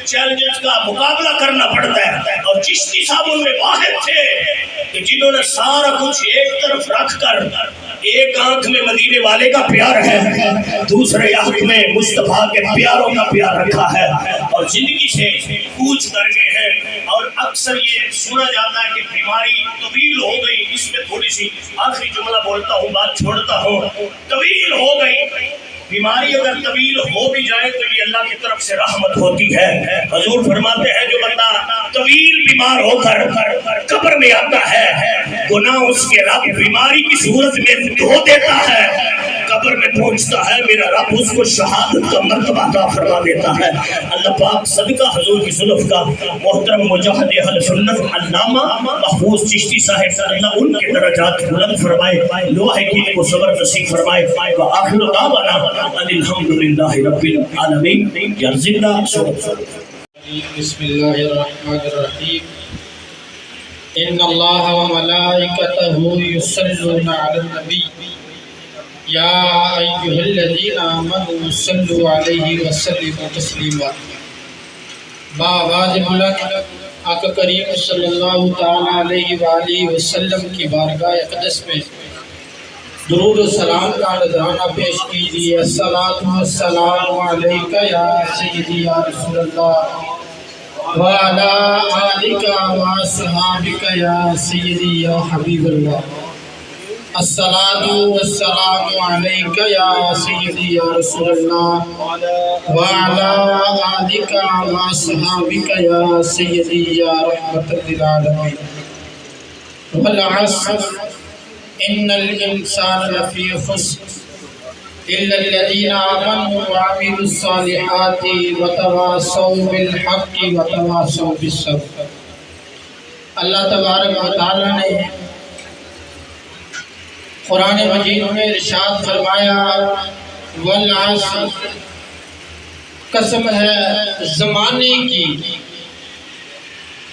چیلنجز کا مقابلہ کرنا پڑتا ہے اور چشتی صاحب ان میں واحد تھے کہ جنہوں نے سارا کچھ ایک طرف رکھ کر ایک آنکھ میں مدینے والے کا پیار ہے, دوسرے آنکھ میں مصطفیٰ کے پیاروں کا پیار رکھا ہے اور زندگی سے کوچ کر گئے ہیں. اور اکثر یہ سنا جاتا ہے کہ بیماری طویل ہو گئی, اس میں تھوڑی سی آخری جملہ بولتا ہوں, بات چھوڑتا ہوں. طویل ہو گئی بیماری, اگر طویل ہو بھی جائے تو یہ اللہ کی طرف سے رحمت ہوتی ہے. حضور فرماتے ہیں جو بندہ طویل بیمار ہو کر قبر میں آتا ہے گناہ اس کے رب بیماری کی صورت میں دھو دیتا ہے, قبر میں پہنچتا ہے میرا رب اس کو شہادت کا مرتبہ عطا فرما دیتا ہے. اللہ پاک صدقہ حضور کی زلف کا محترم مجاہد اہل سنت علامہ محفوظ چشتی صاحب اللہ ان کے درجات بلند فرمائے, لواحقین کو صبر نصیب فرمائے. وآخر دعوانا الحمدللہ رب العالمین. یا زندہ بسم اللہ الرحمن الرحیم. ان اللہ وملائکتہ یصلون علی النبی یا ایہا الذین آمنوا صلوا علیہ وسلموا تسلیما. بآواز بلند آقا کریم صلی اللہ تعالی علیہ وآلہ وسلم کی بارگاہ اقدس میں درود و سلام کا نذرانہ پیش کیجیے. الصلاۃ والسلام علیک یا سیدی یا رسول اللہ وعلی آلک واصحابک یا سیدی یا حبیب اللہ. الصلاۃ والسلام علیک یا سیدی یا رسول اللہ وعلی آلک واصحابک یا سیدی یا رحمت للعالمین. والعصر ان الانسان لفی خسر الا الذین آمنوا وعملوا الصالحات وتواصوا بالحق وتواصوا بالصبر. اللہ تبارک و تعالی نے قرآن مجید میں ارشاد فرمایا والعصر, قسم ہے زمانے کی,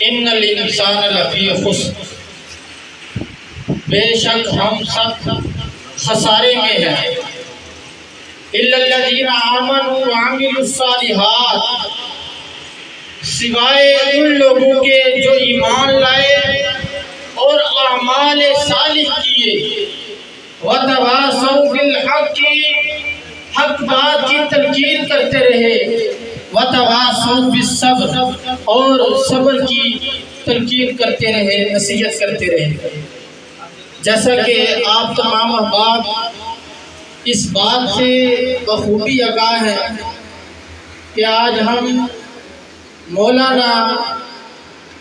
ان الانسان لفی خسر, بے شک ہم سب خسارے میں ہیں. الا الذین آمنوا وعملوا الصالحات, سوائے ان لوگوں کے جو ایمان لائے اور اعمال صالح کیے. وتواصوا بالحق، حق بات کی تلقین کرتے رہے، وتواصوا بالصبر، اور صبر کی تلقین کرتے رہے، نصیحت کرتے رہے۔ جیسا کہ آپ تمام احباب اس بات سے بخوبی آگاہ ہیں کہ آج ہم مولانا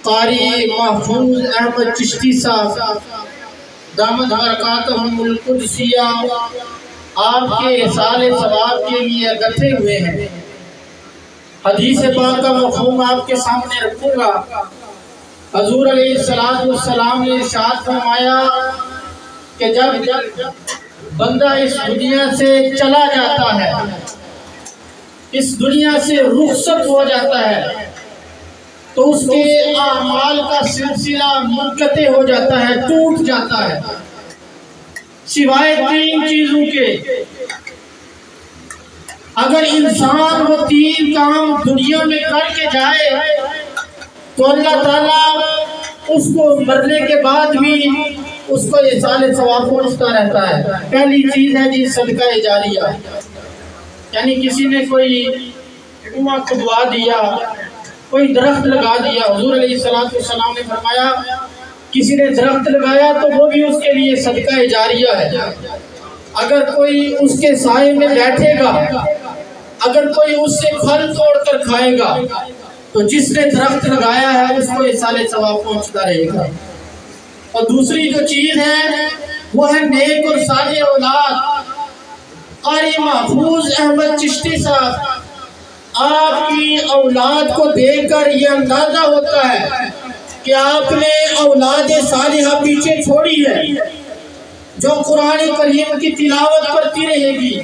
قاری محفوظ احمد چشتی صاحب دامت برکاتہم القدسیہ آپ کے احصال ثواب کے لیے اکٹھے ہوئے ہیں۔ حدیث پاک کا مفہوم آپ کے سامنے رکھوں گا۔ حضور علیہ السلام نے ارشاد فرمایا کہ جب بندہ اس دنیا سے چلا جاتا ہے، اس دنیا سے رخصت ہو جاتا ہے، تو اس کے اعمال کا سلسلہ منقطع ہو جاتا ہے، ٹوٹ جاتا ہے، سوائے 3 چیزوں کے۔ اگر انسان وہ 3 کام دنیا میں کر کے جائے تو اللہ تعالیٰ اس کو مرنے کے بعد بھی اس کو احصال ثواب پہنچتا رہتا ہے۔ پہلی چیز ہے جی صدقہ جاریہ، یعنی کسی نے کوئی کنواں کھدوا دیا، کوئی درخت لگا دیا۔ حضور علیہ السلام نے فرمایا کسی نے درخت لگایا تو وہ بھی اس کے لیے صدقہ جاریہ ہے۔ اگر کوئی اس کے سائے میں بیٹھے گا، اگر کوئی اس سے پھل توڑ کر کھائے گا، تو جس نے درخت لگایا ہے اس کو احصال ثواب پہنچتا رہے گا۔ اور دوسری جو چیز ہے وہ ہے نیک اور صالح اولاد۔ قاری محفوظ احمد چشتی صاحب، آپ کی اولاد کو دیکھ کر یہ اندازہ ہوتا ہے کہ آپ نے اولاد صالحہ پیچھے چھوڑی ہے، جو قرآن کریم کی تلاوت کرتی رہے گی،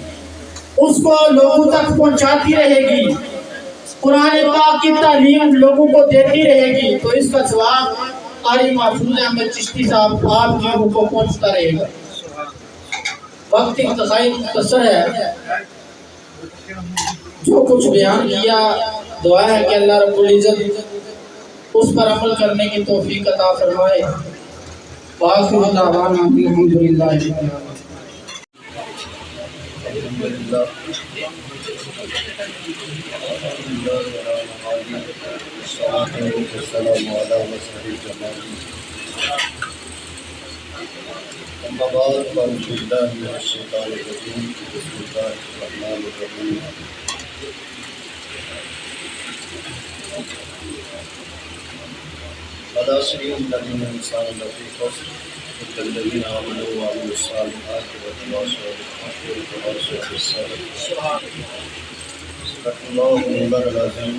اس کو لوگوں تک پہنچاتی رہے گی، قرآن پاک کی تعلیم لوگوں کو دیتی رہے گی، تو اس کا ثواب قاری محفوظ احمد چشتی صاحب آپ کے لوگوں کو پہنچتا رہے گا۔ وقت انتہائی مختصر ہے، جو کچھ بیان کیا دعا ہے کہ اللہ رب العزت اس پر عمل کرنے کی توفیق عطا فرمائے۔ وآخر دعوانا الحمدللہ رب العالمین۔ أما بعد فأعوذ بالله من الشيطان الرجيم بسم الله الرحمن الرحيم والعصر إن الإنسان لفي خسر إلا الذين آمنوا وعملوا الصالحات وتواصوا بالحق وتواصوا بالصبر صدق الله المولى العظيم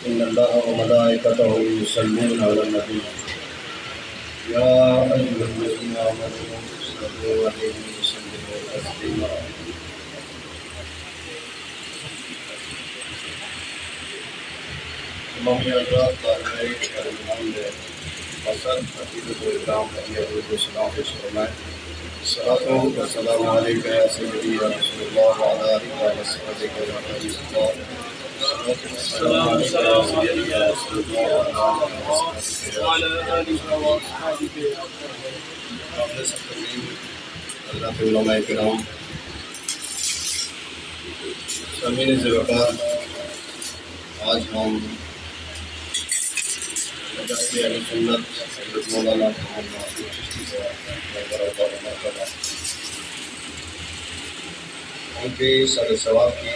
إن الله وملائكته يصلون على النبي يا أيها الذين آمنوا صلوا عليه وسلموا تسليما تمام حضرات طالبین کرام پسند عقیدت و اکرام علیہ السلام پیش فرمائیں۔ الصلاۃ والسلام علیک یا سیدی یا رسول اللہ وعلی آلہ وصحبہ وسلم۔ السلام علیکم یا سیدی یا رسول اللہ وعلی آلہ وصحبہ۔ قابل تقدیم حضرات علماء کرام، سامعین ذی وقار، آج ہم مجاہد اہل سنت حضرت مولانا محمد محفوظ چشتی صاحب ان کے سر ثواب کی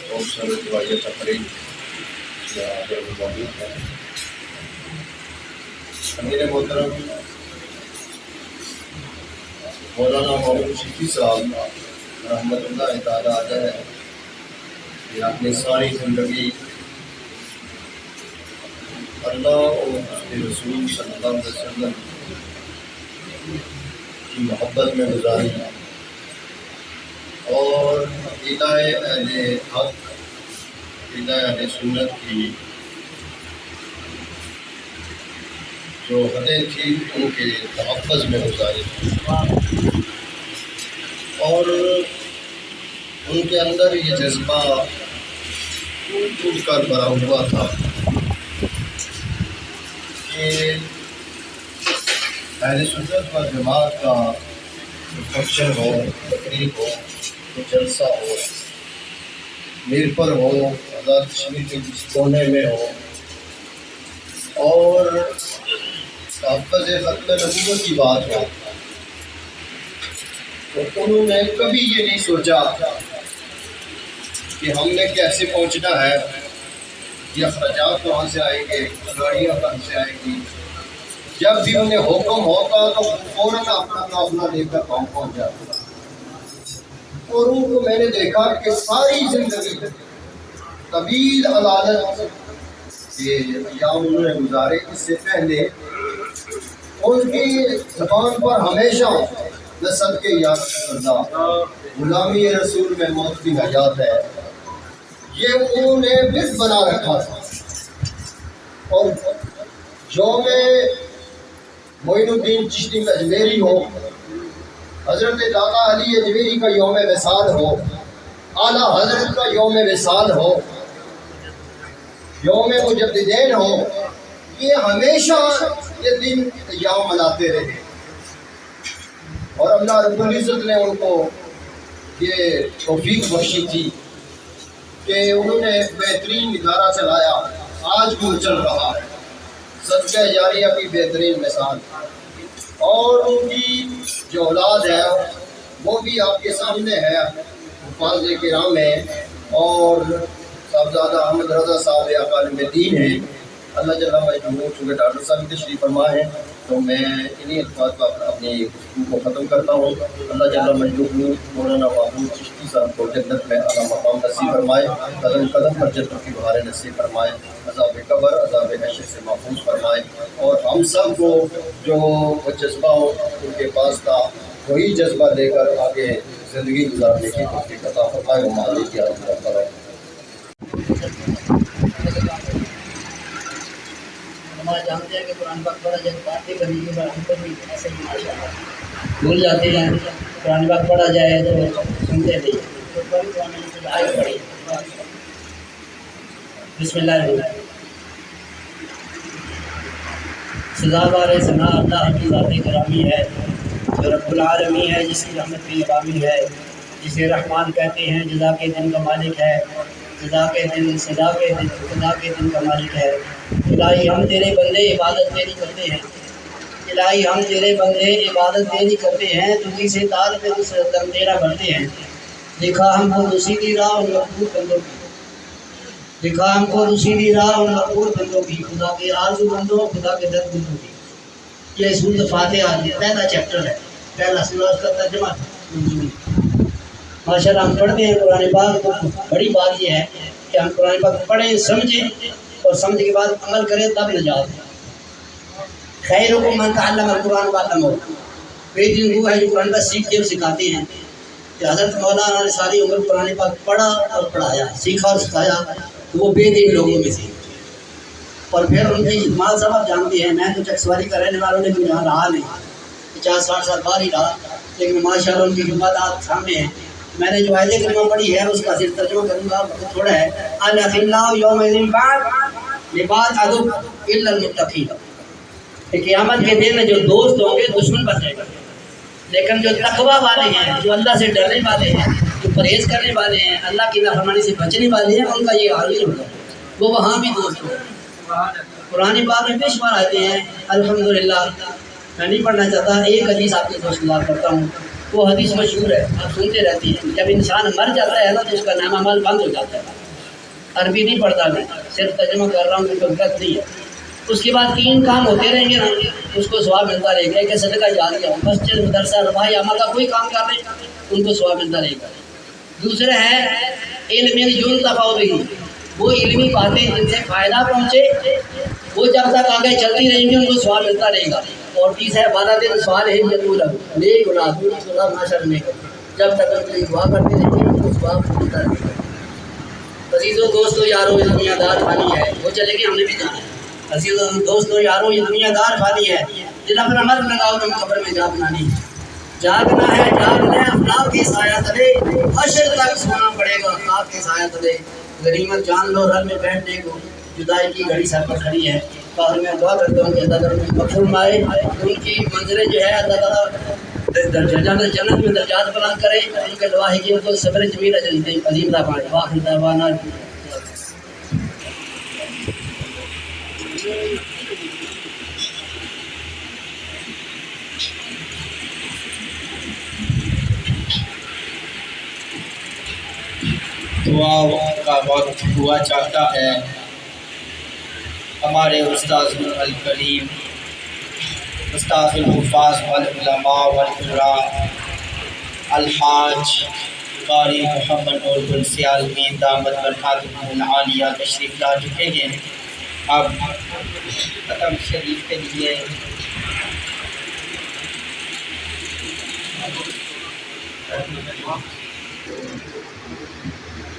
خوبصورت روایت تقریب یہاں پر موجود ہے۔ امیر محترم مولانا محمد چشتی صاحب رحمۃ اللہ تعالیٰ علیہ نے اپنی ساری زندگی اللہ اور اس کے رسول صلی اللہ علیہ وسلم کی محبت میں گزاری اور عقیدہ اہل حق، عقیدہ اہل سنت کی جو حدیں تھیں ان کے تحفظ میں گزاری اور ان کے اندر یہ جذبہ ٹوٹ ٹوٹ کر بھرا ہوا تھا کہ اہل سنت و جماعت کا فنکشن ہو، تقریب ہو، جلسہ ہو، میر پر ہو، آزاد کشمیر کے جس کونے میں ہو، اور تحفظ ختم نبوت کی بات ہو، تو انہوں نے کبھی یہ نہیں سوچا کہ ہم نے کیسے پہنچنا ہے، یہ اخراجات کہاں سے آئیں گے، گاڑیاں کہاں سے آئیں گی۔ جب بھی انہیں حکم ہوتا تو فوراً اپنا قافلہ لے کر وہاں پہنچ جاتا۔ اور ان کو میں نے دیکھا کہ ساری زندگی طویل عدالت کے ایام انہوں نے گزارے، اس سے پہلے ان کی زبان پر ہمیشہ نسب کے یاد کردہ غلامی رسول میں موت کی حیات ہے، یہ انہوں نے ورد بنا رکھا تھا۔ اور یوم معین الدین چشتی اجمیری ہو، حضرت داتا علی اجمیری کا یوم وصال ہو، اعلیٰ حضرت کا یوم وصال ہو، یوم مجددین ہو، یہ ہمیشہ یہ دن ایام مناتے رہے۔ اور اللہ رب العزت نے ان کو یہ توفیق بخشی تھی کہ انہوں نے بہترین ادارہ چلایا، آج بھی وہ چل رہا ہے، صدقہ جاریہ کی بہترین مثال۔ اور ان کی جو اولاد ہے وہ بھی آپ کے سامنے ہے، حفاظ کرام ہیں، اور صاحبزادہ احمد رضا صاحب عالم دین ہیں۔ اللہ جل مجدہ، چونکہ ڈاکٹر صاحب بھی تشریف فرما ہے تو میں انہی الفاظ پر اپنی گفتگو کو ختم کرتا ہوں۔ اللہ جل مجدہ مولانا محمود چشتی صاحب کو جنت میں اعلیٰ مقام نصیب فرمائے، قدم قدم پر جنت کی بہاریں نصیب فرمائے، عذاب قبر عذاب حشر سے محفوظ فرمائے، اور ہم سب کو جو وہ جذبہ ان کے پاس تھا وہی جذبہ لے کر آگے زندگی گزارنے کی توفیق عطا فرمائے۔ وہ مالک کی عظمت کرے۔ ہمارا جانتے ہیں کہ قرآن پاک پڑھا جائے، باتیں کرنے کے بعد ہم کو بھی ایسے ہی ماشاءاللہ بھول جاتے ہیں۔ قرآن پاک پڑھا جائے تو سنتے نہیں، تو کبھی قرآن سے آگے پڑھی۔ بسم اللہ الرحمن الرحیم۔ سزاوار ثنا اللہ کی ذات گرامی ہے، جو رب العالمین ہے، جس کی رحمت بھی عوامی ہے، جسے رحمان کہتے ہیں، جزا کے دن کا مالک ہے، جزا کے دن سزا کے دن خدا کے دن کا مالک ہے۔ الہی ہم تیرے بندے عبادت تیری کرتے ہیں، الہی ہم تیرے بندے عبادت تیری کرتے ہیں، تجھی سے تار پہ دوسرے دم تیرا بھرتے ہیں۔ دکھا ہم کو رسیدی راہ ان مقبول بندوں کی، دکھا ہم کو رسیدی راہ ان مقبول بندوں کی، خدا کے آرزو بندوں، خدا کے درد بندوں کی۔ یہ سورۃ فاتحہ پہلا چیپٹر ہے، پہلا سورہ کا ترجمہ ماشاءاللہ ہم پڑھتے ہیں قرآن پاک، تو بڑی بات یہ ہے کہ ہم قرآن پاک پڑھیں، سمجھیں، اور سمجھ کے بعد عمل کریں، تب نجات ہے۔ خیرکم من تعلم القرآن وعلمہ، بہترین وہ ہے جو قرآن پاک سیکھتے اور سکھاتے ہیں۔ کہ حضرت مولانا نے ساری عمر قرآن پاک پڑھا اور پڑھایا، سیکھا اور سکھایا، تو وہ بہترین لوگوں میں سے۔ اور پھر ان کی خدمات سب آپ جانتے ہیں، میں تو چکسواری کا رہنے والوں نے بھی یہاں رہا نہیں، 50-60 سال بعد ہی رہا، لیکن ماشاءاللہ ان کی خدمات آپ سامنے ہیں۔ میں نے جو آیت کریمہ پڑھی ہے اس کا صرف ترجمہ کروں گا، تھوڑا ہے۔ الَّذِينَ يَوْمَئِذٍ بَعْدَ لِبَعْدٍ عَدُوٌّ إِلَّا الْمُتَّقِينَ، کہ قیامت کے دن میں جو دوست ہوں گے دشمن بن جائے گا، لیکن جو تقویٰ والے ہیں، جو اللہ سے ڈرنے والے ہیں، جو پرہیز کرنے والے ہیں، اللہ کی نافرمانی سے بچنے والے ہیں، ان کا یہ حال ہی ہوگا، وہ وہاں بھی دوست ہوگا۔ قرآن پاک میں بے شمار آتے ہیں، الحمدللہ۔ میں نہیں پڑھنا چاہتا، ایک حدیث آپ کے دوست گزار کرتا ہوں، وہ حدیث مشہور ہے، آپ سنتے رہتی ہیں۔ جب انسان مر جاتا ہے نا تو اس کا نام اعمال بند ہو جاتا ہے۔ عربی نہیں پڑھتا میں، صرف ترجمہ کر رہا ہوں، کوئی غلط نہیں ہے۔ اس کے بعد 3 کام ہوتے رہیں گے نا، اس کو ثواب ملتا رہے گا، کہ صدقہ جاریہ، مسجد، مدرسہ، رفاہی عمل کا کوئی کام کر رہے ہیں ان کو ثواب ملتا رہے گا۔ دوسرا ہے علم ينتفع به، وہ علمی باتیں جن سے فائدہ پہنچے، وہ جب تک آگے چلتی رہیں گی ان کو ثواب ملتا رہے گا۔ اور تیسرا ہے والدین صالح یدعو لہ، نیک اولاد، ماشاء اللہ نیک، جب تک ان کے لیے دعا کرتے رہیں گے ان کو ثواب ملتا رہے گا۔ عزیزو دوستو یارو، یہ دنیا دار فانی ہے، وہ چلے گی ہم نے بھی جانا ہے۔ عزیزو دوستو یارو، یہ دنیا دار فانی ہے، دل اپنا مت لگاؤ تم قبر میں جاگنا نہیں، جاگنا ہے، جاگنا ہے افلاک کے سایہ تلے، حشر تک سونا پڑے گا افلاک کے سایہ تلے۔ غنیمت جان لو رل میں بیٹھنے کو، جدائی کی گھڑی سر پر کھڑی ہے، باہر میں دعا کرتا ہوں کہ اللہ تعالیٰ فرمائے ان کی منزلیں جو ہے اللہ تعالیٰ جنت میں درجات بلند کرے، ان کے دعا ہے کہ ان کو صبر جمیل عظیم عطا فرمائے۔ واخر دعوانا دعا کا وقت ہوا چاہتا ہے۔ ہمارے استاذ الکریم استاذ الحفاظ والعلماء والقراء الحاج قاری محمد نور بن سیالمی دامت برکاتہ العالیہ تشریف لا چکے ہیں۔ اب ختم شریف کے لیے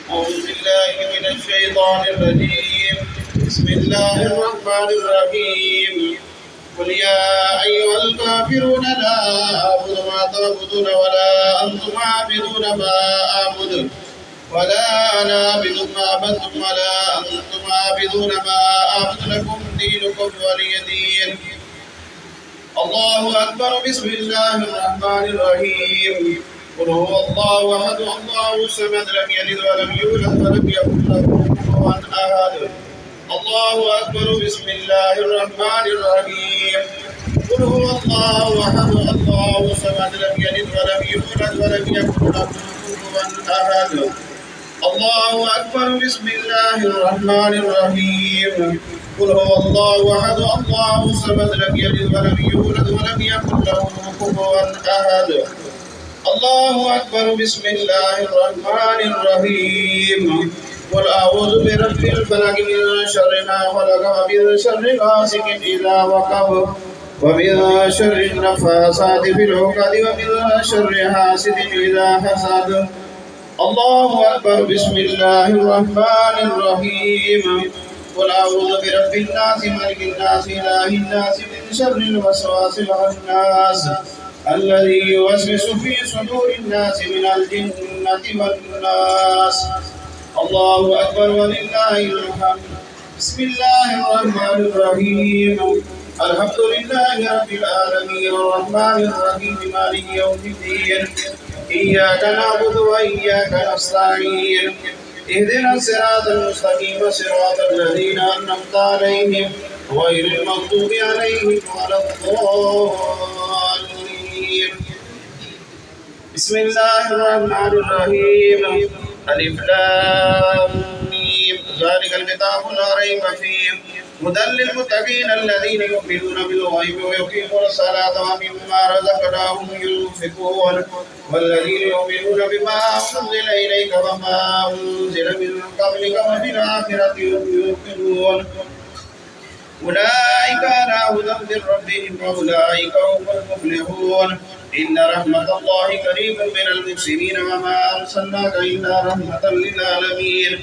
أعوذ بالله من الشيطان الرجيم بسم الله الرحمن الرحيم قل يا أيها الكافرون لا أعبد ما تعبدون ولا أنتم عابدون ما أعبد ولا أنا عابد ما عبدتم ولا أنتم عابدون ما أعبد لكم دينكم ولي دين الله أكبر بسم الله الرحمن الرحيم قل هو الله أحد الله الصمد لم يلد ولم يولد ولم يكن له كفوا أحد الله أكبر بسم الله الرحمن الرحيم قل هو الله أحد الله الصمد لم يلد ولم يولد ولم يكن له كفوا أحد الله أكبر بسم الله الرحمن الرحيم قل هو الله أحد الله الصمد لم يلد ولم يولد ولم يكن له كفوا أحد الله أكبر بسم الله الرحمن الرحيم قل أعوذ برب الفلق من شر ما خلق ومن شر غاسق إذا وقب ومن شر النفاثات في العقد ومن شر حاسد إذا حسد الله أكبر بسم الله الرحمن الرحيم قل أعوذ برب الناس ملك الناس إله الناس من شر الوسواس الخناس الذي يوسوس في صدور الناس من الجنة والناس الله أكبر ولله الحمد بسم الله الرحمن الرحيم الحمد لله رب العالمين الرحمن الرحيم مالك يوم الدين إياك نعبد وإياك نستعين اهدنا الصراط المستقيم صراط الذين أنعمت عليهم غير المغضوب عليهم ولا الضالين بسم الله الرحمن الرحيم الف لام ميم ذلك الكتاب لا ريب فيه هدى للمتقين الذين يؤمنون بالغيب ويقيمون الصلاة ومما رزقناهم ينفقون والذين يؤمنون بما أنزل إليك وما أنزل من قبلك وبالآخرة هم يوقنون أولئك على هدى من ربهم وأولئك هم المفلحون إن رحمة الله قريب من المحسنين وما أرسلناك إلا رحمة للعالمين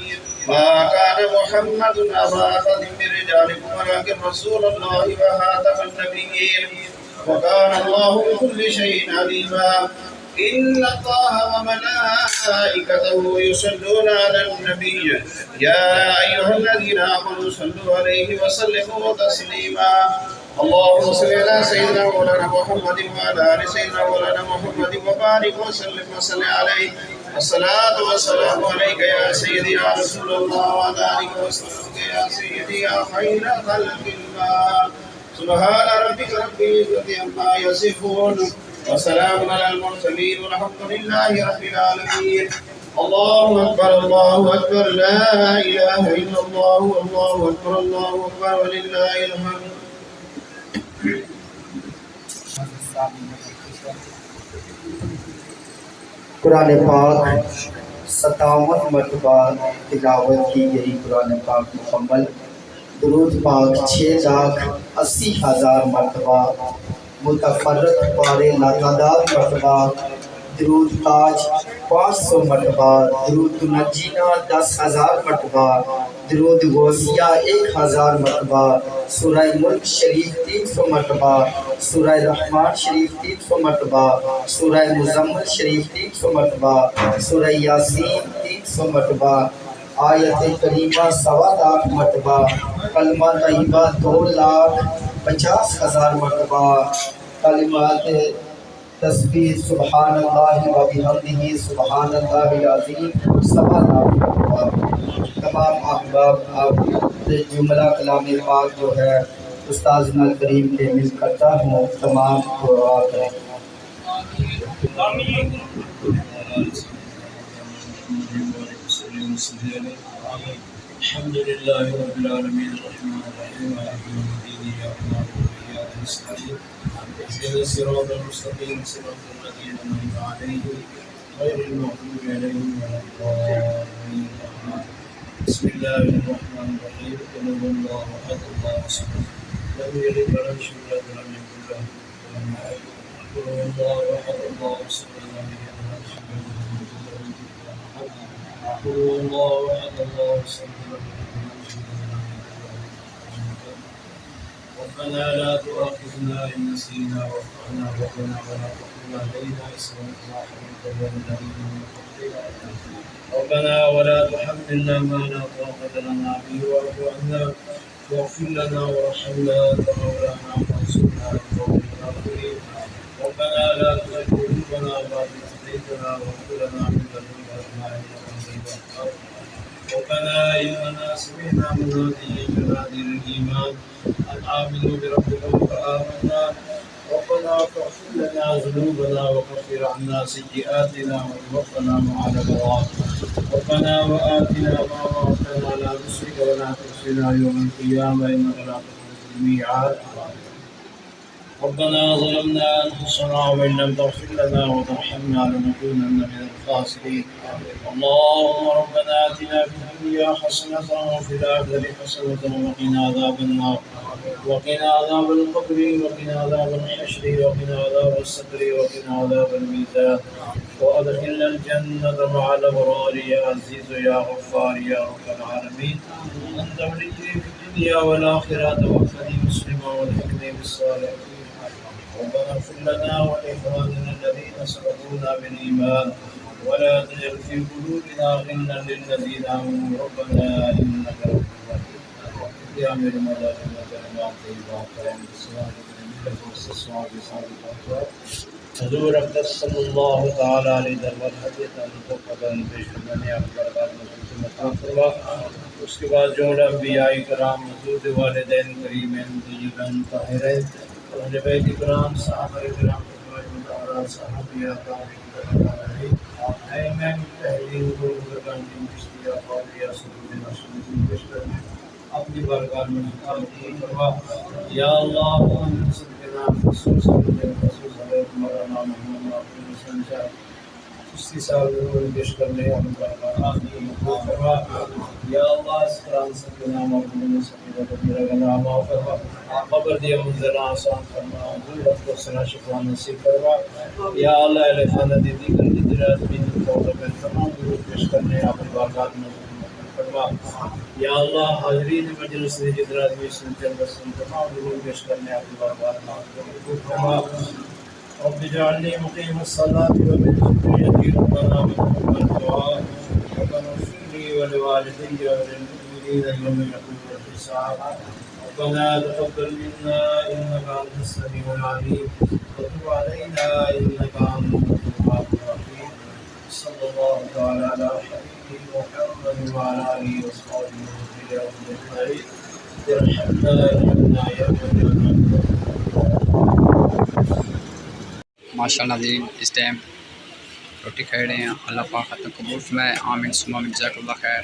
ما كان محمد أبا أحد من رجالكم ولكن رسول الله وخاتم النبيين وكان الله بكل شيء عليما إن الله وملائكته يصلون على النبي يا أيها الذين آمنوا صلوا عليه وسلموا تسليما اللهم صل على سيدنا مولانا محمد وعلى آل سيدنا مولانا محمد وبارك وسلم عليه الصلاة والسلام عليك يا سيدي يا رسول الله وعلى آلك وصحبه يا سيدي يا خير خلق الله سبحان ربك رب العزة عما يصفون وسلام على المرسلين والحمد لله رب العالمين الله أكبر الله أكبر لا إله إلا الله والله أكبر الله أكبر ولله الحمد قرآن پاک 57 مرتبہ تلاوت کی گئی۔ قرآن پاک مکمل درود پاک 6,80,000 مرتبہ متفرق پارے لاتعداد مرتبہ درود تاج 500 مرتبہ درود نجینہ 10,000 مرتبہ درود غوثیہ 1,000 مرتبہ سورہ ملک شریف 300 مرتبہ سورہ رحمان شریف 300 مرتبہ سورہ مزمل شریف 300 مرتبہ سورہ یاسین 300 مرتبہ آیت کریمہ 1.25 مرتبہ، کلمہ طیبہ 2,50,000 مرتبہ، کلمات تسبیح سبحان اللہ و بحمدہ سبحان اللہ العظیم 1,00,000 مرتبہ۔ تمام احباب آپ جملہ کلام پاک جو ہے استاذ نال کریم کے مل کرتا ہوں، تمام دعا کریں۔ الحمد لله رب العالمين الرحمن الرحيم مالك يوم الدين إياك نعبد وإياك نستعين اهدنا الصراط المستقيم صراط الذين أنعمت عليهم غير المغضوب عليهم ولا الضالين بسم الله الرحمن الرحيم قل هو الله أحد الله الصمد لم يلد ولم يولد ولم يكن له كفوا أحد قل هو الله أحد الله الصمد لم يلد ولم يولد قل هو الله أحد الله الصمد ربنا لا تؤاخذنا إن نسينا وأخطأنا ربنا ولا تحمل علينا إصرا كما حملته على الذين من قبلنا ربنا ولا تحملنا ما لا طاقة لنا به واعف عنا واغفر لنا وارحمنا أنت مولانا فانصرنا على القوم الكافرين ربنا لا تزغ قلوبنا بعد إذ هديتنا وهب لنا من لدنك رحمة إنك أنت الوهاب ربنا إننا سمعنا مناديا ينادي للإيمان أن آمنوا بربكم فآمنا ربنا فاغفر لنا ذنوبنا وكفر عنا سيئاتنا وتوفنا مع الأبرار ربنا وآتنا ما وعدتنا على رسلك ولا تخزنا يوم القيامة إنك لا تخلف الميعاد ربنا ظلمنا أنفسنا وإن لم تغفر لنا وترحمنا لنكونن من الخاسرين اللهم ربنا آتنا في الدنيا حسنة وفي الآخرة حسنة وقنا عذاب النار وقنا عذاب القبر وقنا عذاب الحشر وقنا عذاب السقر وقنا عذاب الميزان وأدخلنا الجنة مع الأبرار يا عزيز يا غفار يا رب العالمين أنت ولي في الدنيا والآخرة توفني مسلما والحقني بالصالحين ربنا اغفر لنا ولإخواننا الذين سبقونا بالإيمان ولا تجعل في قلوبنا غلا للذين آمنوا ربنا إنك رؤوف رحيم يا أمير المؤمنين حضور اقدس صلی اللہ تعالی علیہ دربار حضرت کو قدم پیش کرنے اکبر بار مطلب فرما اس کے بعد جملہ انبیاء کرام حضور والدین کریمین طیبین طاہرین اہل بیت کرام صحابہ کرام صحابیہ ایمین تحریر بزرگان کی مشتیہ قاضیہ سبود نشن بشکر اپنی بارگاہ میں مقابل فرما یا اللہ ہم سب کے نام خصوص مولانا محمد عبد الحسن صاحب 60 سال پیش کرنے ہم بارگاہ فرما یا اللہ اس قرآن سب کے نام عبد الحسن میرا نام فرما قبر دیا منزلہ آسان فرما ضرورت کو سنا شفا نصیب فرما یا اللہ علیہ خانہ دیدی کر جدرات بین الفوض میں تمام ضرورت پیش کرنے اپنی بارگاہ میں فرما یا اللہ حاضرین مجلس نے جدرات میں سنتر بسن تمام ضرورت پیش کرنے اپنی بارگاہ میں فرما رب اجعلنی مقیم الصلاة ومن ذریتی ربنا وتقبل دعاء ربنا اغفر لي ولوالدي وللمؤمنين يوم يقوم الحساب ربنا تقبل منا انك انت السميع العليم وتب علينا انك انت التواب الرحيم صلى الله تعالى على حبيبه محمد وعلى اله وصحبه اجمعين ارحمنا يا مولانا ماشاء اللہ ناظرین اس ٹائم روٹی کھا رہے ہیں اللہ پاک ختم قبول فرمائے آمین ثم آمین جزاک اللہ خیر